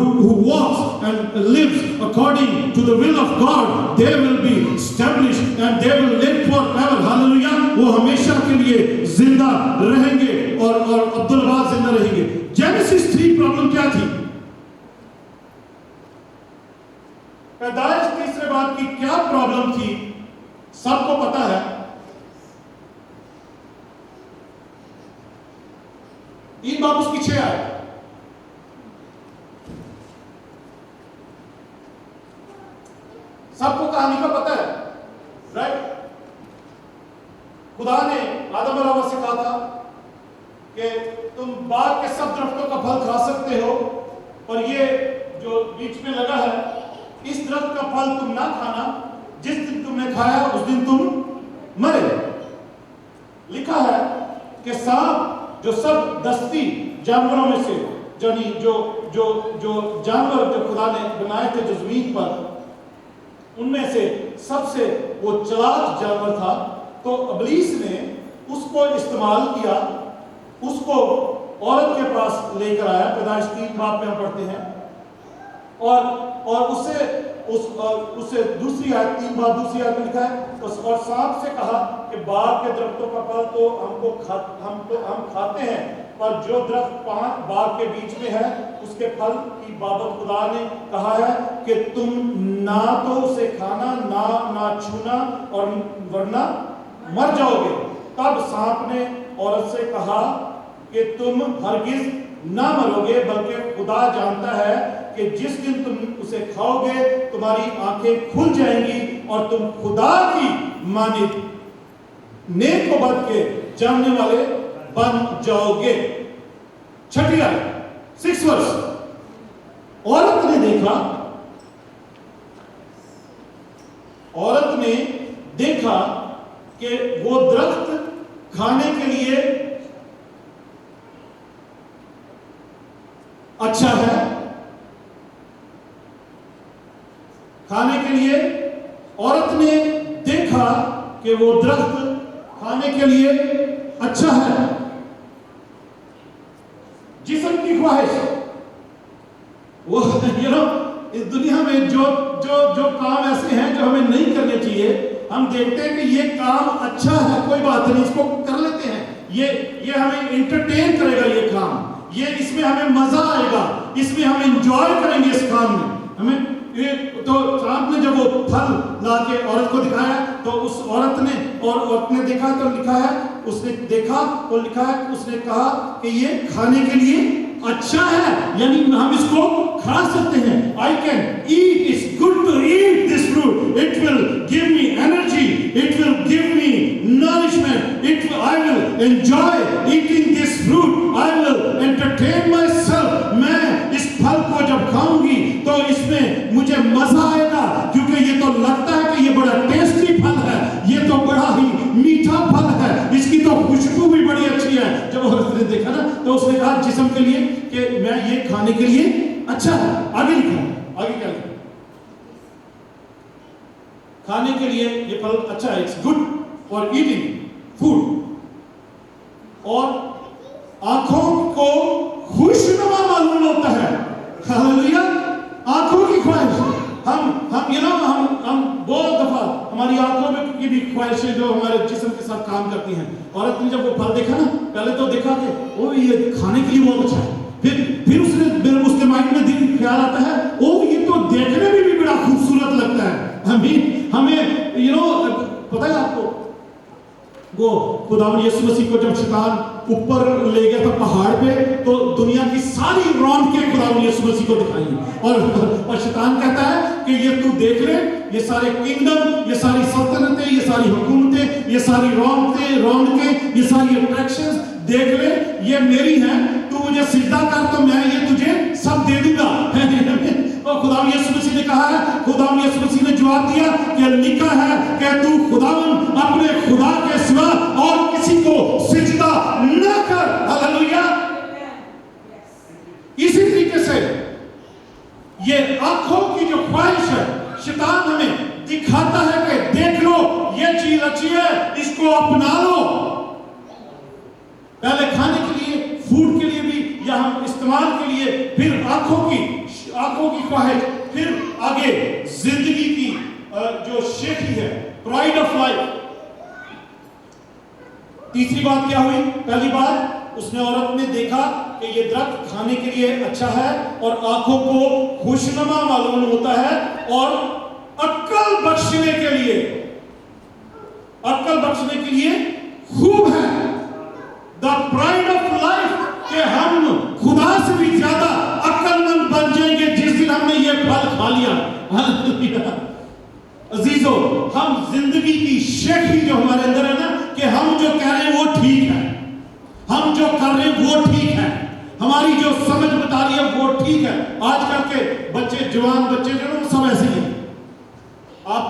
walks and lives according to the will of God, they will be established and they will live forever. Hallelujah. वो हमेशा के लिए जिंदा रहेंगे और अब्दुलबाद जिंदा रहेंगे। Genesis 3 problem क्या थी? पैदाइश तीसरे बात की क्या प्रॉब्लम थी? सबको पता है। 3 बाप उसकी 6 आए। सबको कहानी का पता है, राइट? ने आदम और हवा से कहा था कि तुम बाग के सब दरख्तों का फल खा सकते हो, और ये जो बीच में लगा है, इस दरख्त का फल तुम ना खाना, जिस दिन तुमने खाया उस दिन तुम मरे। लिखा है कि सांप जो सब दस्ती जानवरों में से, यानी जो जो जो जानवर जो खुदा ने बनाए थे जो जमीन पर, उनमें से सबसे वो चालाक जानवर था। तो इब्लीस ने उसको इस्तेमाल किया, उसको औरत के पास लेकर आया। पैदाइश 3 बाब में हम पढ़ते हैं, और उससे दूसरी आयत 3 बाब दूसरी आयत में लिखा है, और सांप से कहा कि बाग के दरख्तों का फल तो हम खाते हैं, पर जो दरख्त बाग के बीच में है उसके फल की बाबत खुदा ने कहा है कि तुम ना तो उसे खाना ना छूना, और वरना मर जाओगे। तब सांप ने औरत से कहा कि तुम हरगिज ना मरोगे, बल्कि खुदा जानता है कि जिस दिन तुम उसे खाओगे तुम्हारी आंखें खुल जाएंगी और तुम खुदा की मानित नेक को बद के जानने वाले बन जाओगे। 6ठी आयत 6 वर्ष, औरत ने देखा कि वो दरख्त खाने के लिए अच्छा है, खाने के लिए औरत ने देखा कि वो दरख्त खाने के लिए अच्छा है। जिस्म की ख्वाहिश, वो इस दुनिया में जो काम ऐसे हैं जो हमें नहीं करने चाहिए, हम देखते हैं कि ये काम अच्छा है, कोई बात नहीं, इसको कर लेते हैं, ये हमें एंटरटेन करेगा, ये काम, ये इसमें हमें मजा आएगा, इसमें हम एंजॉय करेंगे इस काम में हमें। तो सांप ने जब वो फल लाके औरत को दिखाया, तो उस औरत ने देखा, तो लिखा है उसने देखा तो लिखा है उसने कहा कि ये खाने के लिए अच्छा है, यानी हम इसको खा सकते हैं। I can eat, it's good to eat this fruit, it will give me energy, it will give me nourishment, I will enjoy eating this fruit, I will entertain myself. मैं इस फल को जब खाऊंगी तो इसमें मुझे मजा आएगा, क्योंकि ये तो लगता है कि ये बड़ा टेस्टी फल है, ये तो बड़ा ही मीठा फल है, इसकी तो खुशबू भी बड़ी अच्छी है। जब औरत ने देखा ना, तो उसने कहा जिस्म के लिए कि मैं ये खाने के लिए अच्छा है। आगे लिखा, आगे क्या लिखा? खाने के लिए ये फल अच्छा है, it's good for eating food, और आंखों को खुशनुमा मालूम होता है। हालेलुया। आंखों की ख्वाहिश, हम बहुत दफा हमारी आंखों में की भी ख्वाहिशें जो हमारे जिस्म के साथ काम करती हैं। औरत ने जब वो फल देखा ना, पहले तो देखा कि वो ये खाने के लिए बहुत अच्छा है, फिर उसके माइंड में ख्याल आता है, ओ ये तो देखने में भी बड़ा खूबसूरत लगता है। हमें पता है आपको, वो खुदावंद यीशु मसीह को जब शैतान ऊपर ले गया था पहाड़ पे, तो दुनिया की सारी रौनकें खुदावंद यीशु मसीह को दिखाई, और शैतान कहता है कि ये तू देख ले, ये सारे किंगडम, ये सारी सल्तनतें, ये सारी हुकूमतें, ये सारी रौनकें, ये सारी अट्रैक्शंस देख ले, ये मेरी हैं, तू मुझे सिजदा कर तो मैं ये तुझे सब दे दूंगा। और खुदावंद यीशु मसीह ने कहा है, खुदावंद यीशु मसीह ने जवाब दिया कि लिखा है कि तू खुदावंद अपने खुदा के सिवा और किसी को सिजदा न कर। हालेलुया। इसी तरीके से ये आंखों की जो ख्वाहिश है, शैतान हमें दिखाता है कि देख लो ये चीज अच्छी है, इसको अपना लो। पहले खाने के लिए, फूड के लिए भी, या हम इस्तेमाल के लिए, फिर आंखों की ख्वाहिश, फिर आगे जिंदगी की जो शेखी है, प्राइड ऑफ लाइफ। तीसरी बात क्या हुई? पहली बात, उसने औरत ने देखा कि ये दरख्त खाने के लिए अच्छा है और आंखों को खुशनुमा मालूम होता है, और अक्ल बख्शने के लिए खूब है। द प्राइड ऑफ लाइफ, कि हम खुदा से भी ज्यादा अक्लमंद बन जाएंगे जिस दिन हमने ये फल खा लिया। अजीजों, हम जिंदगी की शेखी जो हमारे अंदर है ना, कि हम जो हम जो कर रहे हैं वो ठीक है, हमारी जो समझ बता रही है वो ठीक है। आजकल के बच्चे, जवान बच्चे जो हैं वो सब ऐसे ही हैं। आप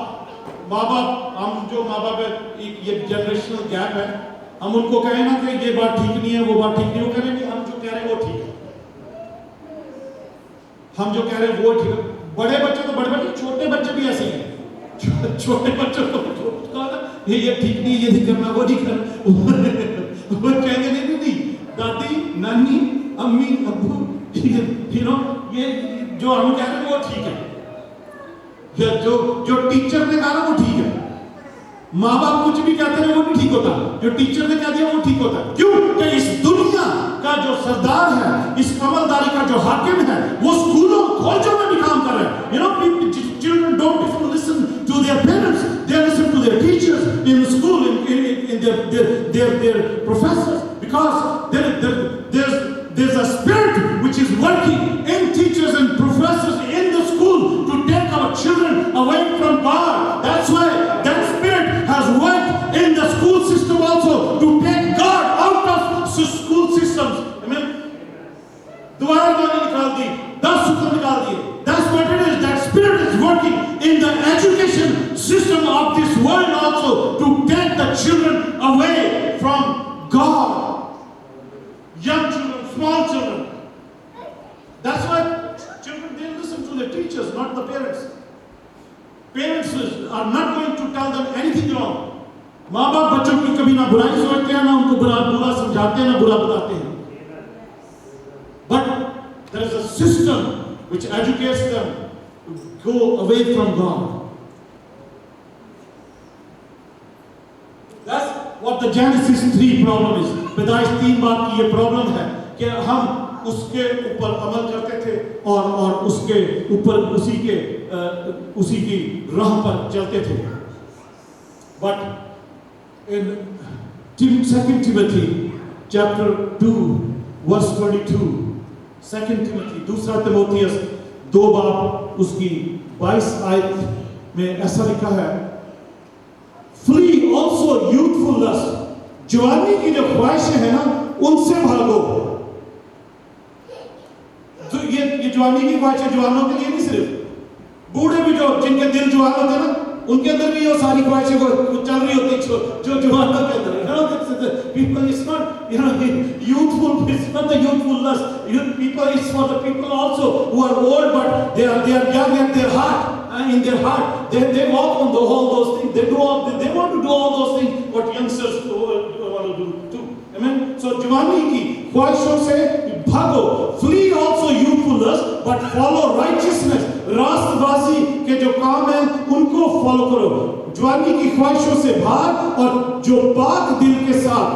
माँ बाप, हम जो माँ बाप है, ये जनरेशनल गैप है, हम उनको कहें ना कि ये बात ठीक नहीं है, वो बात ठीक नहीं, वो कहेंगे हम जो कह रहे हैं वो ठीक है, हम जो कह रहे हैं वो ठीक है। बड़े बच्चे तो बड़े बच्चे, छोटे बच्चे भी ऐसे ही हैं। छोटे बच्चों को ये ठीक नहीं, ये नहीं करना, वो नहीं करना, वो कहेंगे नहीं, दादी नानी अम्मी अब्बू, ये जो हम कह रहे हैं वो ठीक है, या जो टीचर ने कहा ना वो ठीक है। माँ बाप कुछ भी कहते हैं वो नहीं ठीक होता, जो टीचर ने कह दिया वो ठीक होता है। क्यों? कि इस दुनिया का जो सरदार है, इस अमलदारी का जो हाकिम है, वो स्कूलों कॉलेजों में भी काम कर रहा है। Children don't even listen to their parents, they listen to their teachers in school, in their professors, because there's a spirit which is working in teachers and professors in the school to take our children away from God. That's why that spirit has worked in the school system also, to take God out of school systems. Amen. दोबारा गाली निकाल दी, 10 सूत्र निकाल दिए। That's what it is. That spirit is working in the education system of this world also, to take the children away from God. Young children, small children. That's why children, they listen to the teachers, not the parents. Parents are not going to tell them anything wrong. माँ बाप बच्चों की कभी ना बुराई सोचते हैं, ना उनको बुरा समझाते हैं, ना बुरा बताते हैं। But there is a system which educates them to go away from God. That's what the Genesis 3 problem is. पैदाइश 3 बात की ये प्रॉब्लम है कि हम उसके ऊपर अमल करते थे और उसके ऊपर उसी की राह पर चलते थे। But in 2 Timothy chapter 2 verse 22, 2 Timothy, दूसरा तिमोथियस 2 बाब उसकी 22 आयत में ऐसा लिखा है, Flee also youthful lust. जवानी की जो ख्वाहिशें हैं ना, उनसे भागो। तो ये जवानी की ख्वाहिशें जवानों के लिए नहीं, सिर्फ बूढ़े भी जो जिनके दिल जवान होते हैं ना, उनके अंदर भी ये सारी ख्वाहिशें चल रही होती है जो जवानों के अंदर है। People, it's not youthful, it's not the youthful lust. People, it's for the people also who are old, but they are young at their heart. In their heart, they walk on all those things. They want to do all those things what youngsters want to do too. Amen. So जवानी की ख्वाहिशों से भागो। Flee also youthful lust, but follow righteousness. रास्तबाजी के जो काम है उनको फॉलो करो। जवानी की ख्वाहिशों से भाग और जो पाक दिल के साथ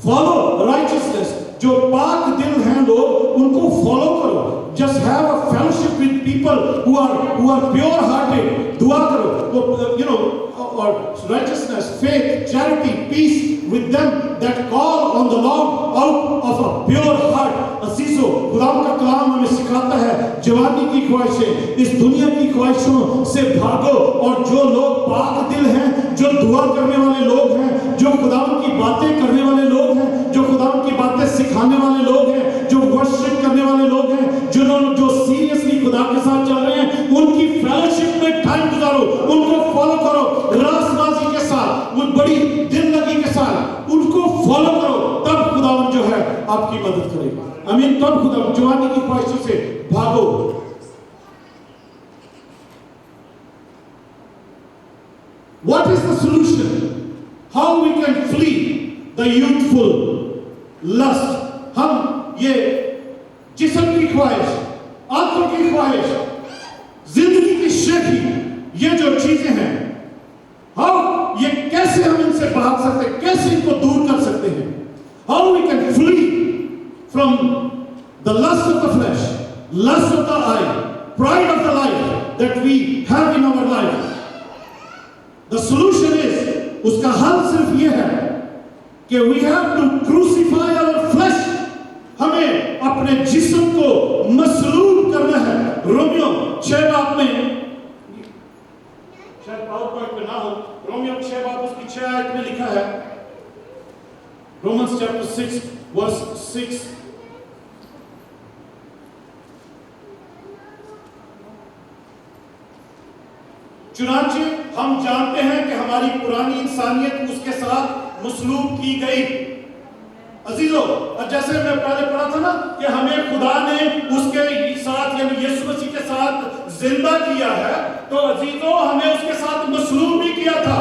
follow righteousness. जो पाक दिल हैं लोग उनको फॉलो करो। Just have a fellowship with people who are pure hearted. दुआ करो, or righteousness, faith, charity, peace with them that call on the Lord out of a pure heart. असीसो, खुदा का कलाम हमें सिखाता है जवानी की ख्वाहिशें, इस दुनिया की ख्वाहिशों से भागो, और जो लोग पाक दिल हैं, जो दुआ करने वाले लोग हैं, जो खुदा की बातें करने वाले लोग हैं, जो खुदा की बातें सिखाने वाले लोग हैं, जो वर्शिप करने वाले लोग हैं, जो सीरियसली खुदा के साथ चल रहे हैं, उनकी फेलोशिप में टाइम गुजारो, उनको फॉलो करो, रास्तबाजी के साथ, वो बड़ी दिल लगी के साथ उनको फॉलो करो, तब खुदावन जो है आपकी मदद करेगा। आमीन। तब खुदा जवानी की ख्वाहिशों से भागो। What is the solution? How we can flee the youthful lust? हम ये जिस्म की ख्वाहिश, आंखों की ख्वाहिश, जिंदगी की शेखी, ये जो चीजें हैं, हम ये कैसे हम इनसे भाग सकते हैं, कैसे इनको दूर कर सकते हैं? How we can flee from the lust of the flesh, lust of the eye, pride of the life that we have in our life. The solution is, उसका हल सिर्फ ये है कि we have to crucify our flesh. हमें अपने जिस्म को मसलूब करना है। रोमियो 6 बाब में, शायद पावर पॉइंट पे ना हो, रोमियो 6 बाब उसकी 6 आयत में लिखा है, Romans chapter 6 verse 6. चुनांचे हम जानते हैं कि हमारी पुरानी इंसानियत उसके साथ मसलूब की गई। अजीजों, जैसे मैं पहले पढ़ा था ना कि हमें खुदा ने उसके साथ यानी यीशु मसीह के साथ जिंदा किया है, तो अजीजों हमें उसके साथ मसलूब भी किया था।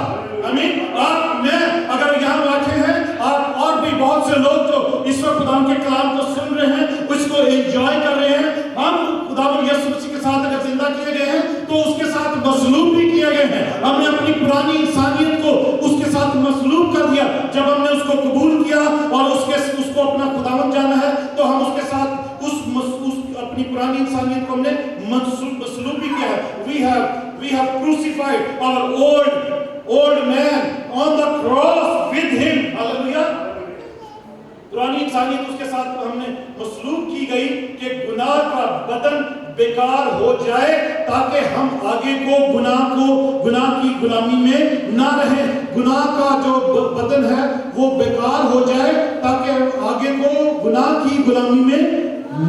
आमीन। आप मैं अगर यहाँ बैठे हैं, आप और भी बहुत से लोग जो इस वक्त खुदा के कलाम को सुन रहे हैं, उसको एंजॉय कर रहे हैं, हम खुदा यीशु मसीह के साथ अगर जिंदा किए गए हैं तो उसके साथ मसलूब भी किए गए हैं। हमने अपनी पुरानी इंसानियत को उसके साथ मसलूब कर दिया। जब हमने उसको कबूल किया और उसको अपना खुदावंद जाना है, तो हम उसके साथ अपनी पुरानी इंसानियत को हमने मसलूब भी किया है। We have crucified our old man on the cross with him. Hallelujah. पुरानी इंसानियत उसके साथ हमने मसलूब की गई कि गुनाह का बदन बेकार हो जाए, ताकि हम आगे को गुनाह की गुलामी में ना रहें। गुनाह का जो बदन है वो बेकार हो जाए, ताकि हम आगे को गुनाह की गुलामी में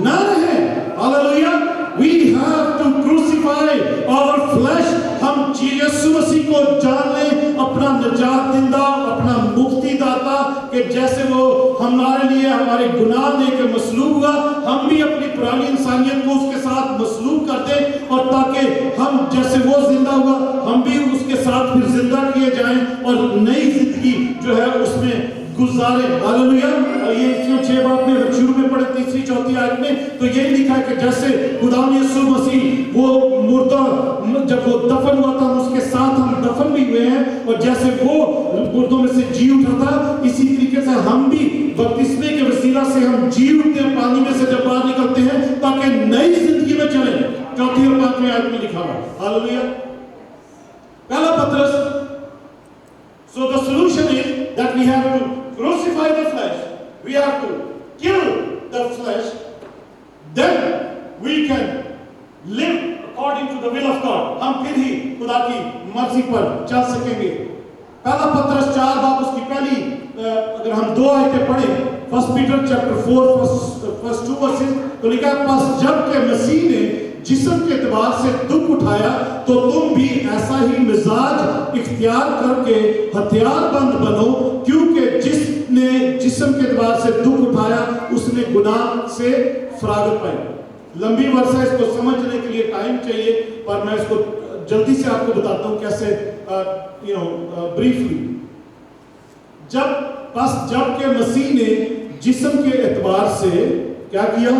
ना रहें। Hallelujah. We have to crucify our flesh. हम यीशु मसीह को जान लें, अपना निजात दिंदा, अपना मुक्ति दाता, कि जैसे वो हमारे लिए हमारे गुनाह लेके मसलूब हुआ, हम भी अपनी पुरानी इंसानियत को उसके साथ मसलूब कर दें, और ताकि हम जैसे वो जिंदा हुआ हम भी उसके साथ फिर जिंदा किए जाएं और नई जिंदगी जो है उसमें गुजारे। हालेलुया। ये 6 बात में शुरू में पढ़े 3री 4थी आयत में, तो ये लिखा है कि जैसे खुदा यीशु मसीह वो मुर्दा जब वो दफन हुआ था, उसके साथ हम दफन भी हुए हैं, और जैसे वो मुर्दों में से जी उठा था, इसी तरीके से हम भी बपतिस्मे के वसीला से हम जी उठते हैं, पानी में से जब बाहर निकलते हैं, ताकि नई जिंदगी में चले। 4थी और 5वीं आयत में लिखा हुआ। हालेलुया। पहला पत्रस, so the solution is that we have to crucify the flesh, we have to kill the flesh, then we can live according to the will of God. हम फिर ही खुदा की मर्जी पर चल सकेंगे। पहला पत्रस 4 बाब उसकी पहली अगर हम 2 आयतें पढ़ें, 1 पीटर चैप्टर 4 verse 2 वर्सेस, तो लिखा है, बस जब के मसीह ने जिस्म के एतबार से दुख उठाया, तो तुम भी ऐसा ही मिजाज इख्तियार करके हथियारबंद बनो, क्योंकि जिसने जिस्म के एतबार से दुख उठाया उसने गुनाह से फरागत पाई। लंबी वर्षा, इसको समझने के लिए टाइम चाहिए, पर मैं इसको जल्दी से आपको बताता हूं कैसे, ब्रीफली। जब के मसीह ने जिस्म के एतबार से क्या किया?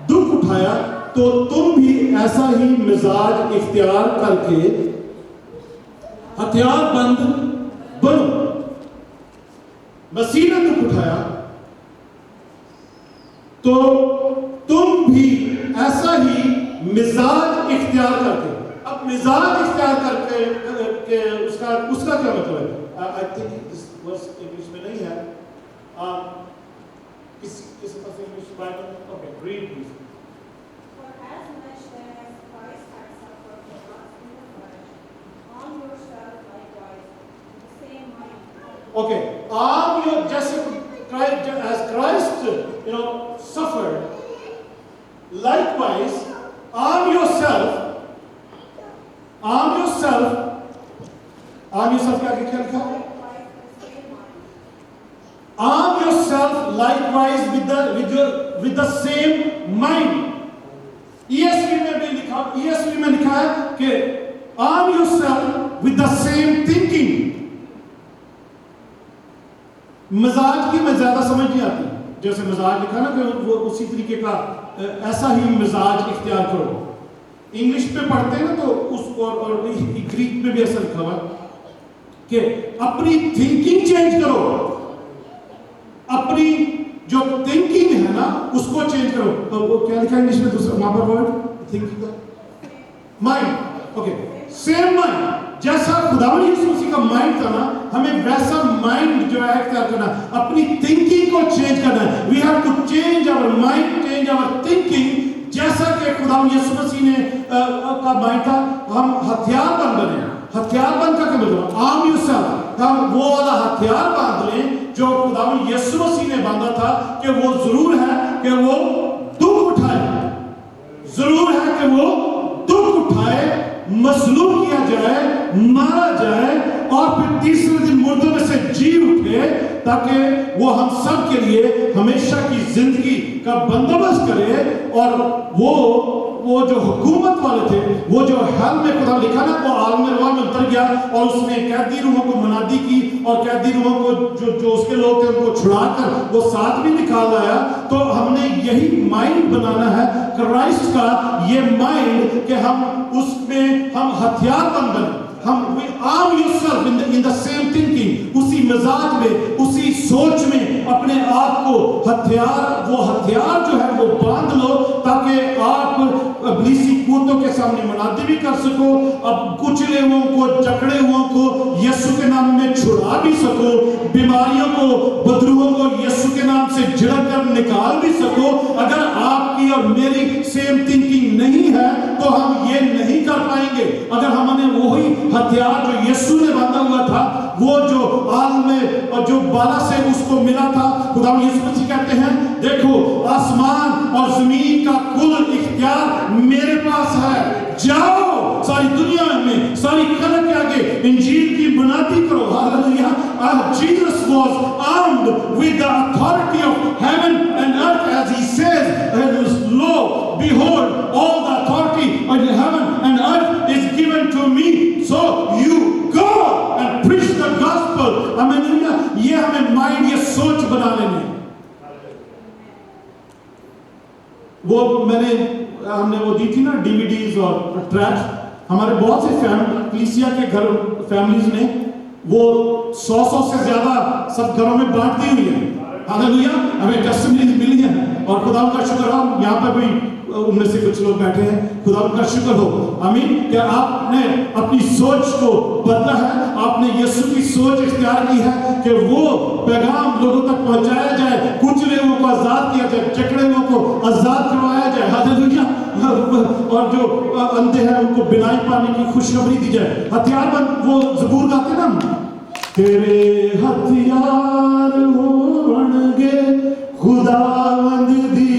दुख उठाया, तो तुम भी ऐसा ही मिजाज इख्तियार करके हथियारबंद बनो। मसीह ने दुख उठाया, तो तुम भी ऐसा ही मिजाज इख्तियार करके। अब मिजाज इख्तियार करके उसका क्या मतलब है? आई थिंक इस वर्स इंग्लिश में नहीं है। किसी पास English Bible? Okay, read please. Okay, arm your as Christ, suffered. Likewise, arm yourself. क्या लिखा? Arm yourself likewise with the same mind. ESV में लिखा है कि arm yourself with the same thinking. Majaz की मैं ज्यादा समझ नहीं आती, जैसे मजाज लिखा ना कि वो उसी तरीके का ऐसा ही मजाज इख्तियार करो। इंग्लिश में पढ़ते हैं ना तो उसको, और ग्रीक में भी ऐसा लिखा हुआ कि अपनी थिंकिंग चेंज करो, अपनी जो थिंकिंग है ना उसको चेंज करो। तो वो क्या लिखा है इंग्लिश में? दूसरा वहां पर वर्ड थिंकिंग का माइंड। ओके, सेम माइंड, जैसा खुदावंद यीशु मसीह का माइंड था ना, हमें वैसा माइंड जो है क्या करना, अपनी थिंकिंग को चेंज करना है। We have to change our mind, change our thinking, जैसा कि खुदावंद यीशु मसीह ने का माइंड था। हम हथियारबंद बने। हथियारबंद का क्या मतलब? Arm yourself. हम वो वाला हथियार बांध लें जो खुदावंद यीशु मसीह ने बांधा था कि वो जरूर है कि वो दुख उठाए, जरूर है कि वो दुख उठाए, मसलूब किया जाए, मारा जाए और फिर तीसरे दिन मुर्दों में से जी उठे, ताकि वो हम सब के लिए हमेशा की जिंदगी का बंदोबस्त करे। और वो जो हुकूमत वाले थे, वो जो हाल में खुदा लिखा ना, वो आलम रवा में उतर गया और उसने कैदी रूहों को मुनादी की और कैदी रूहों को जो उसके लोग थे उनको छुड़ाकर वो साथ भी निकाल आया। तो हमने यही माइंड बनाना है क्राइस्ट का, ये माइंड कि हम उसमें हम हथियारबंद बने, हम arm yourself in the same thinking, उसी मिजाज में, उसी सोच में अपने आप को वो हथियार जो है वो बांध लो, ताकि आप इब्लीसी कुत्तों के सामने मुनादी भी कर सको, अब कुचले हुओं को, जकड़े हुओं को यीशु के नाम में छुड़ा भी सको, बीमारियों को, बदरूहों को यीशु के नाम से झिड़क कर निकाल भी सको। अगर आपकी और मेरी सेम थिंकिंग नहीं है तो हम ये नहीं कर पाएंगे। अगर हमने वही हथियार जो यीशु ने बांधा हुआ था, वो जो आल में और जो बाला से उसको मिला था, खुदा यीशु मसीह कहते हैं देखो आसमान और जमीन का कुल इख्तियार मेरे पास है, जाओ सारी दुनिया में, सारी खलक के आगे इंजील की मुनादी करो। Hallelujah. Jesus was armed with the authority of heaven and earth, as he says, lo, behold, all the authority of heaven and earth is given to me, so you go and preach the gospel. Hallelujah. ये हमें mind, ये सोच बना लेने। वो हमने वो दी थी ना डीवीडीज और ट्रैक्स, हमारे बहुत से कलीसिया के घर फैमिलीज ने वो 100 से ज्यादा सब घरों में बांट दी हुई है। हालेलुया। हमें टेस्टिमनीज मिली है और खुदा का शुक्र हो, यहाँ पर भी उनमें से कुछ लोग बैठे हैं, खुदा का शुक्र हो, आमीन, कि आपने अपनी सोच को बदला है, आपने यीशु की सोच इख्तियार की है कि वो पैगाम लोगों तक पहुंचाया जाए, कुचले हुओं को आजाद किया जाए, जकड़े हुओं को आजाद करवाया जाए। हालेलुया। और जो अंधे हैं उनको बिनाई पाने की खुशखबरी दी जाए। हथियारबंद वो ज़बूर गाते ना, तेरे हथियार हो बनगे खुदावंद दी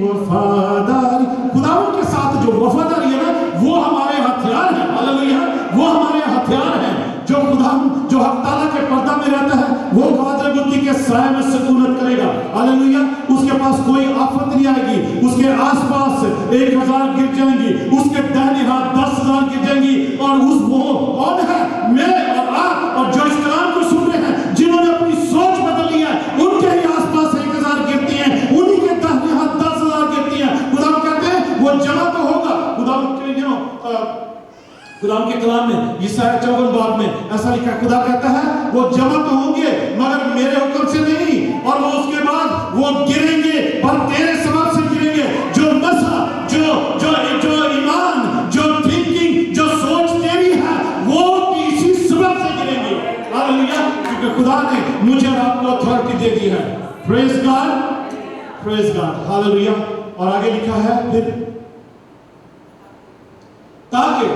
वफादारी। खुदावंद के साथ जो वफादारी है ना, वो हमारे हथियार है। हालेलुया। वो हमारे हथियार है। जो खुदावंद जो हक ताला के पर्दा में रहता है, वो कादर बुद्धि के साए में सुकूनत करेगा। हालेलुया। उसके पास कोई आफत नहीं आएगी, उसके आसपास 1000 गिर जाएंगी, उसके दाहिने हाथ 10,000 गिर जाएंगी। और वो कौन है? मैं और आप और जो इस कलाम को सुन रहे हैं, जिन्होंने अपनी सोच बदल लिया है, उनके ही आसपास 1000 गिरती हैं, उन्हीं के दाहिने हाथ 10,000 गिरती हैं। खुदा कहते हैं वो जमा तो होगा। खुदा के कलाम में यशायाह 54 बाब में ऐसा लिखा, खुदा कहता है वो जमा तो होंगे मगर मेरे हुक्म से नहीं, और वो उसके बाद वो गिरेंगे पर तेरे सबब से गिरेंगे। जो नशा, जो ईमान, जो थिंकिंग, जो सोच तेरी है, वो इसी सबब से गिरेंगे। हालेलुया। क्योंकि खुदा ने मुझे और आपको अथॉरिटी दे दी है। Praise God, praise God. Hallelujah. और आगे लिखा है फिर, ताकि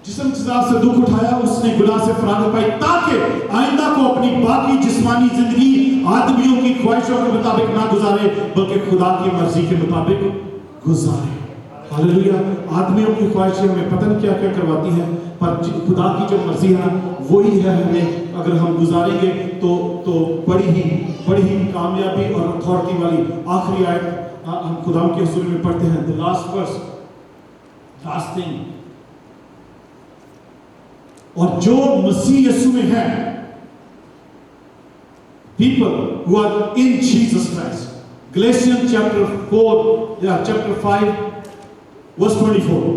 जिसम सजा से दुख उठाया उसने गुनाह से फरागत पाई, ताकि आइंदा को अपनी बाकी जिस्मानी जिंदगी आदमियों की ख्वाहिशों के मुताबिक ना गुजारे, बल्कि खुदा की मर्जी के मुताबिक गुजारे। हालेलुया। आदमियों की ख्वाहिशें हमें पता नहीं क्या क्या करवाती हैं, पर खुदा की जो मर्जी है ना, वही है। हमें अगर हम गुजारेंगे तो बड़ी ही कामयाबी और अथॉरिटी वाली आखिरी आयत हम खुदा के हुजूर में पढ़ते हैं। The last verse, last thing. और जो मसीह यीशु में है, people who are in Jesus Christ, Galatians chapter 4 या chapter 5 verse 24,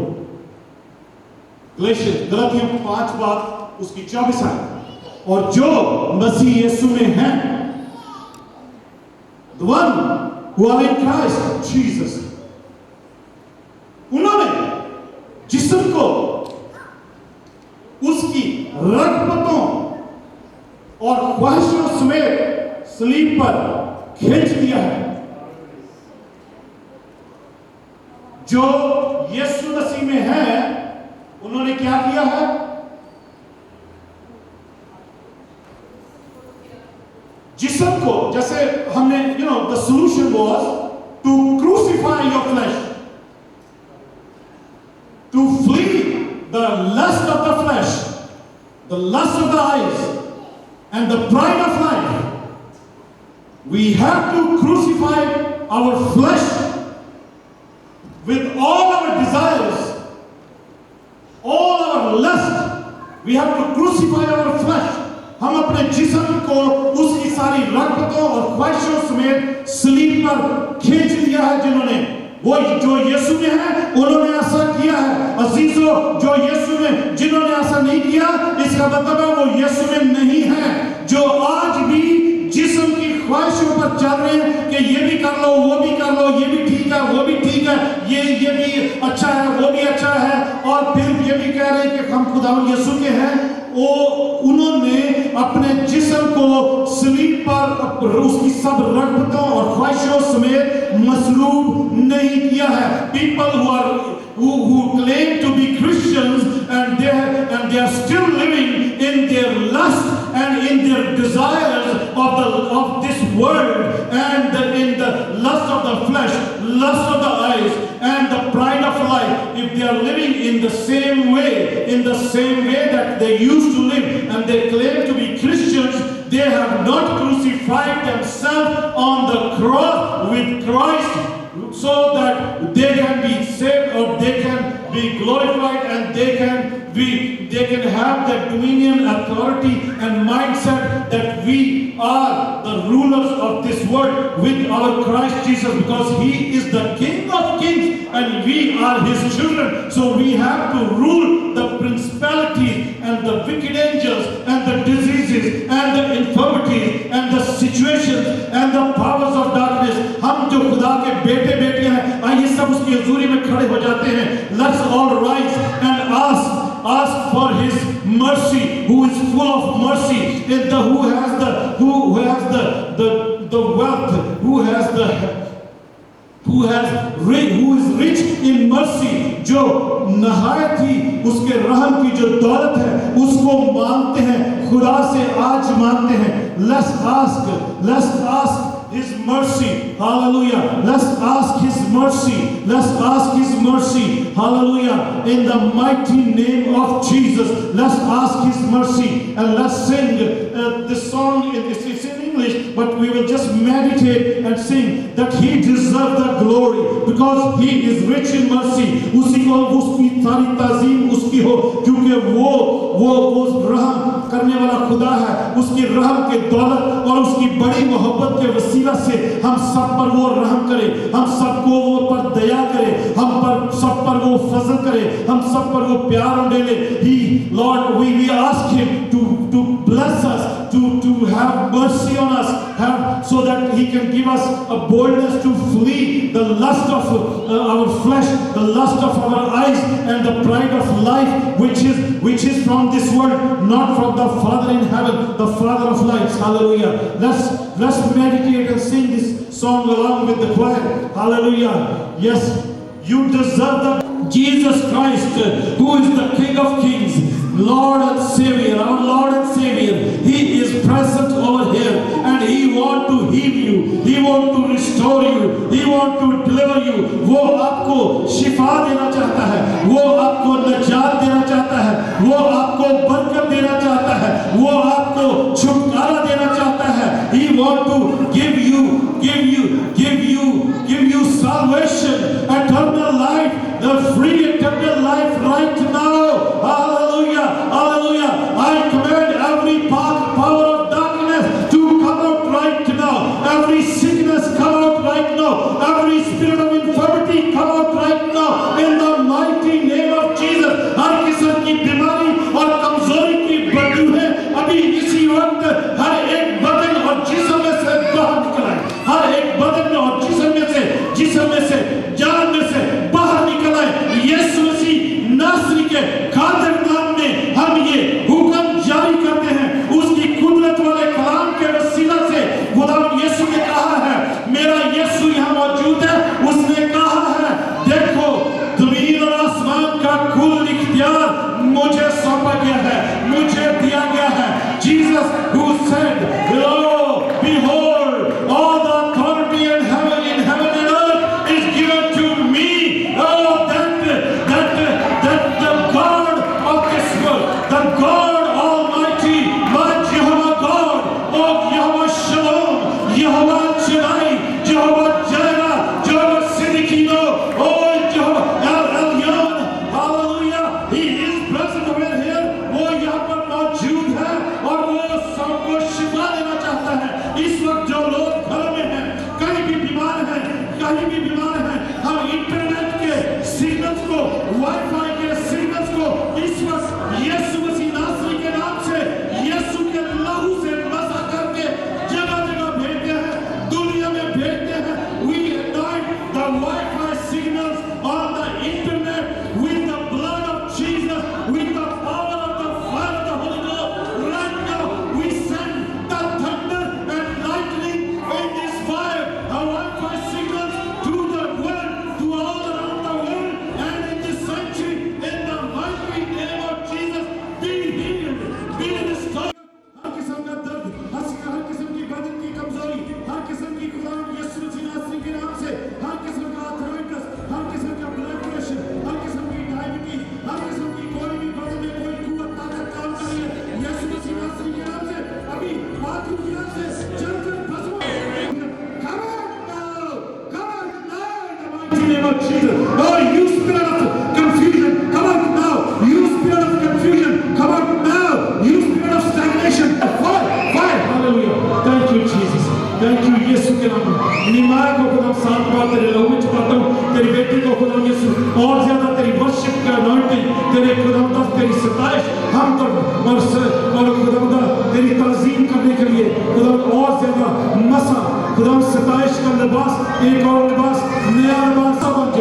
गलतियों 5 बात उसकी 24 आयत। और जो मसीह यीशु में है, the one who are in Christ Jesus, उन्होंने जिस्म को उसकी रगबतों और ख्वाहिशों समेत सलीब पर खींच दिया है। जो यीशु मसीह में है, उन्होंने क्या किया है? जिस्म को, जैसे हमने the solution was to crucify your flesh, to flee the lust of the flesh, the lust of the eyes, and the pride of life. We have to crucify our flesh with all our desires, all our lust. We have to crucify our flesh. हम अपने जिस्म को उसकी सारी रगबतों और ख्वाहिशों समेत सलीब पर खींच लिया है। जिन्होंने, वो जो यीशु में है उन्होंने ऐसा किया है। अजीजों, जो यीशु में, जिन्होंने ऐसा नहीं किया, इसका मतलब है वो यीशु में नहीं है। जो आज भी जिस्म की ख्वाहिशों पर चल रहे हैं कि ये भी कर लो, वो भी कर लो, ये भी ठीक है, वो भी ठीक है, ये भी अच्छा है, वो भी अच्छा है, और फिर ये भी कह रहे हैं कि हम खुदावंद यीशु के हैं, वो उन्होंने अपने जिस्म को सलीब पर उसकी सब रगबतों और ख्वाहिशों समेत मसलूब नहीं किया है। People who claim to be Christians and they are still living in their lust and in their desires of this world, and in the lust of the flesh, lust of the eyes, and the pride of life. If they are living in the same way that they used to live, and they claim to be Christians, they have not crucified themselves on the cross with Christ, so that they can be saved, or they can be glorified, and they can have the dominion, authority, and mindset that we are the rulers of this world with our Christ Jesus, because He is the King of Kings and we are His children. So we have to rule the principalities and the wicked angels and the diseases and the infirmities and the situations and the powers of darkness. हम जो खुदा के बेटे बेटियां हैं, आइए सब उसकी हजूरी में खड़े हो जाते हैं। Let's all rise and ask for His mercy, who is full of mercy, who is rich in mercy, जो नहायत ही उसके रहम की जो दौलत है उसको मांगते हैं, खुदा से आज मांगते हैं। Let's ask His mercy, hallelujah. Let's ask His mercy. Let's ask His mercy, hallelujah. In the mighty name of Jesus, let's ask His mercy, and let's sing this song. It's in English, but we will just meditate and sing that He deserves the glory because He is rich in mercy. उसी को उसकी सारी ताज़ीम उसकी हो, क्योंकि वो रहम करने वाला खुदा है। उसकी रहम के दौलत और उसकी बड़ी मोहब्बत के वसीला से हम सब पर वो रहम करे, हम सबको वो पर दया करे, हम पर सब पर वो फजल करे, हम सब पर वो प्यार उंडेले। Lord, we ask Him to bless us, to have mercy on us, so that He can give us a boldness to flee the lust of our flesh, the lust of our eyes, and the pride of life, which is from this world, not from the Father in heaven, the Father of lights. Hallelujah. Let's meditate and sing this song along with the choir. Hallelujah. Yes, you deserve the Jesus Christ, who is the King of Kings, Lord and Savior, our Lord and Savior. He is present over here, and He wants to heal you, He wants to restore you, He wants to deliver you. वो आपको शिफा देना चाहता है, वो आपको नजात देना चाहता है, वो आपको बरकत देना चाहता है, वो आपको छुटकारा देना चाहता है। He wants to give you salvation, eternal life, the free eternal life right now. Hallelujah, hallelujah. I command every power of darkness to come out right now. Every sickness come out right now. Every spirit of infirmity come out right now. In the mighty name of Jesus. हर किस्म की बीमारी और कमजोरी की बदबू है अभी इसी वक्त हर एक बदन और जिस्म में से बाहर निकल आए। हर एक बदन में और जिस्म में से जान में से बाहर निकल आए। यीशु मसीह नासरी के खातिर इस वक्त जो लोग घरों में हैं, कहीं भी बीमार हैं, हम इंटरनेट के सिग्नल्स को, वाईफाई के सिग्नल्स को इस वक्त यीशु मसीह नासरी के नाम से, यीशु के लहू से मसा करके जगह जगह भेजते हैं, दुनिया में भेजते हैं। We anoint the Wi-Fi signals on the internet with the blood of Jesus, with the power of the fire of the Holy Ghost. Right now, we send the thunder and lightning in this fire, the Wi-Fi signals to the world, to all around the world, and in this century, in the mighty name of Jesus, be healed, be restored. हर किस्म का दर्द, हर किस्म की बदन की कमजोरी, हर किस्म की खुदावंद यीशु मसीह नासरी के नाम से, हर किस्म का आर्थराइटिस, हर किस्म का ब्लड प्रेशर, हर किस्म की डायबिटीज, हर किस्म की कोई भी बदन में कोई कुव्वत ताकत काम कर रही है, यीशु मसीह नासरी के नाम से अभी बाथरूम की नाम से चलकर भस्म come on now in the mighty name of Jesus. Oh, you spirit of confusion, come out now. You spirit of confusion, come out now. You spirit of stagnation, fire. Hallelujah. Thank you, Jesus. Thank you, यीशु के नाम में। निमाया को खुदा साथ बात तेरे लहू में छुपाता हूँ, तेरी बेटी को खुदा यीशु और ज्यादा तेरी वर्शिप का अनॉइंटिंग, तेरे खुदा तेरी सताइश हम तक और खुदा तेरी ताज़ीम करने के लिए खुदा और ज्यादा मसा खुदा सताइश का लिबास, एक और लिबास, नया लिबास बन जाए।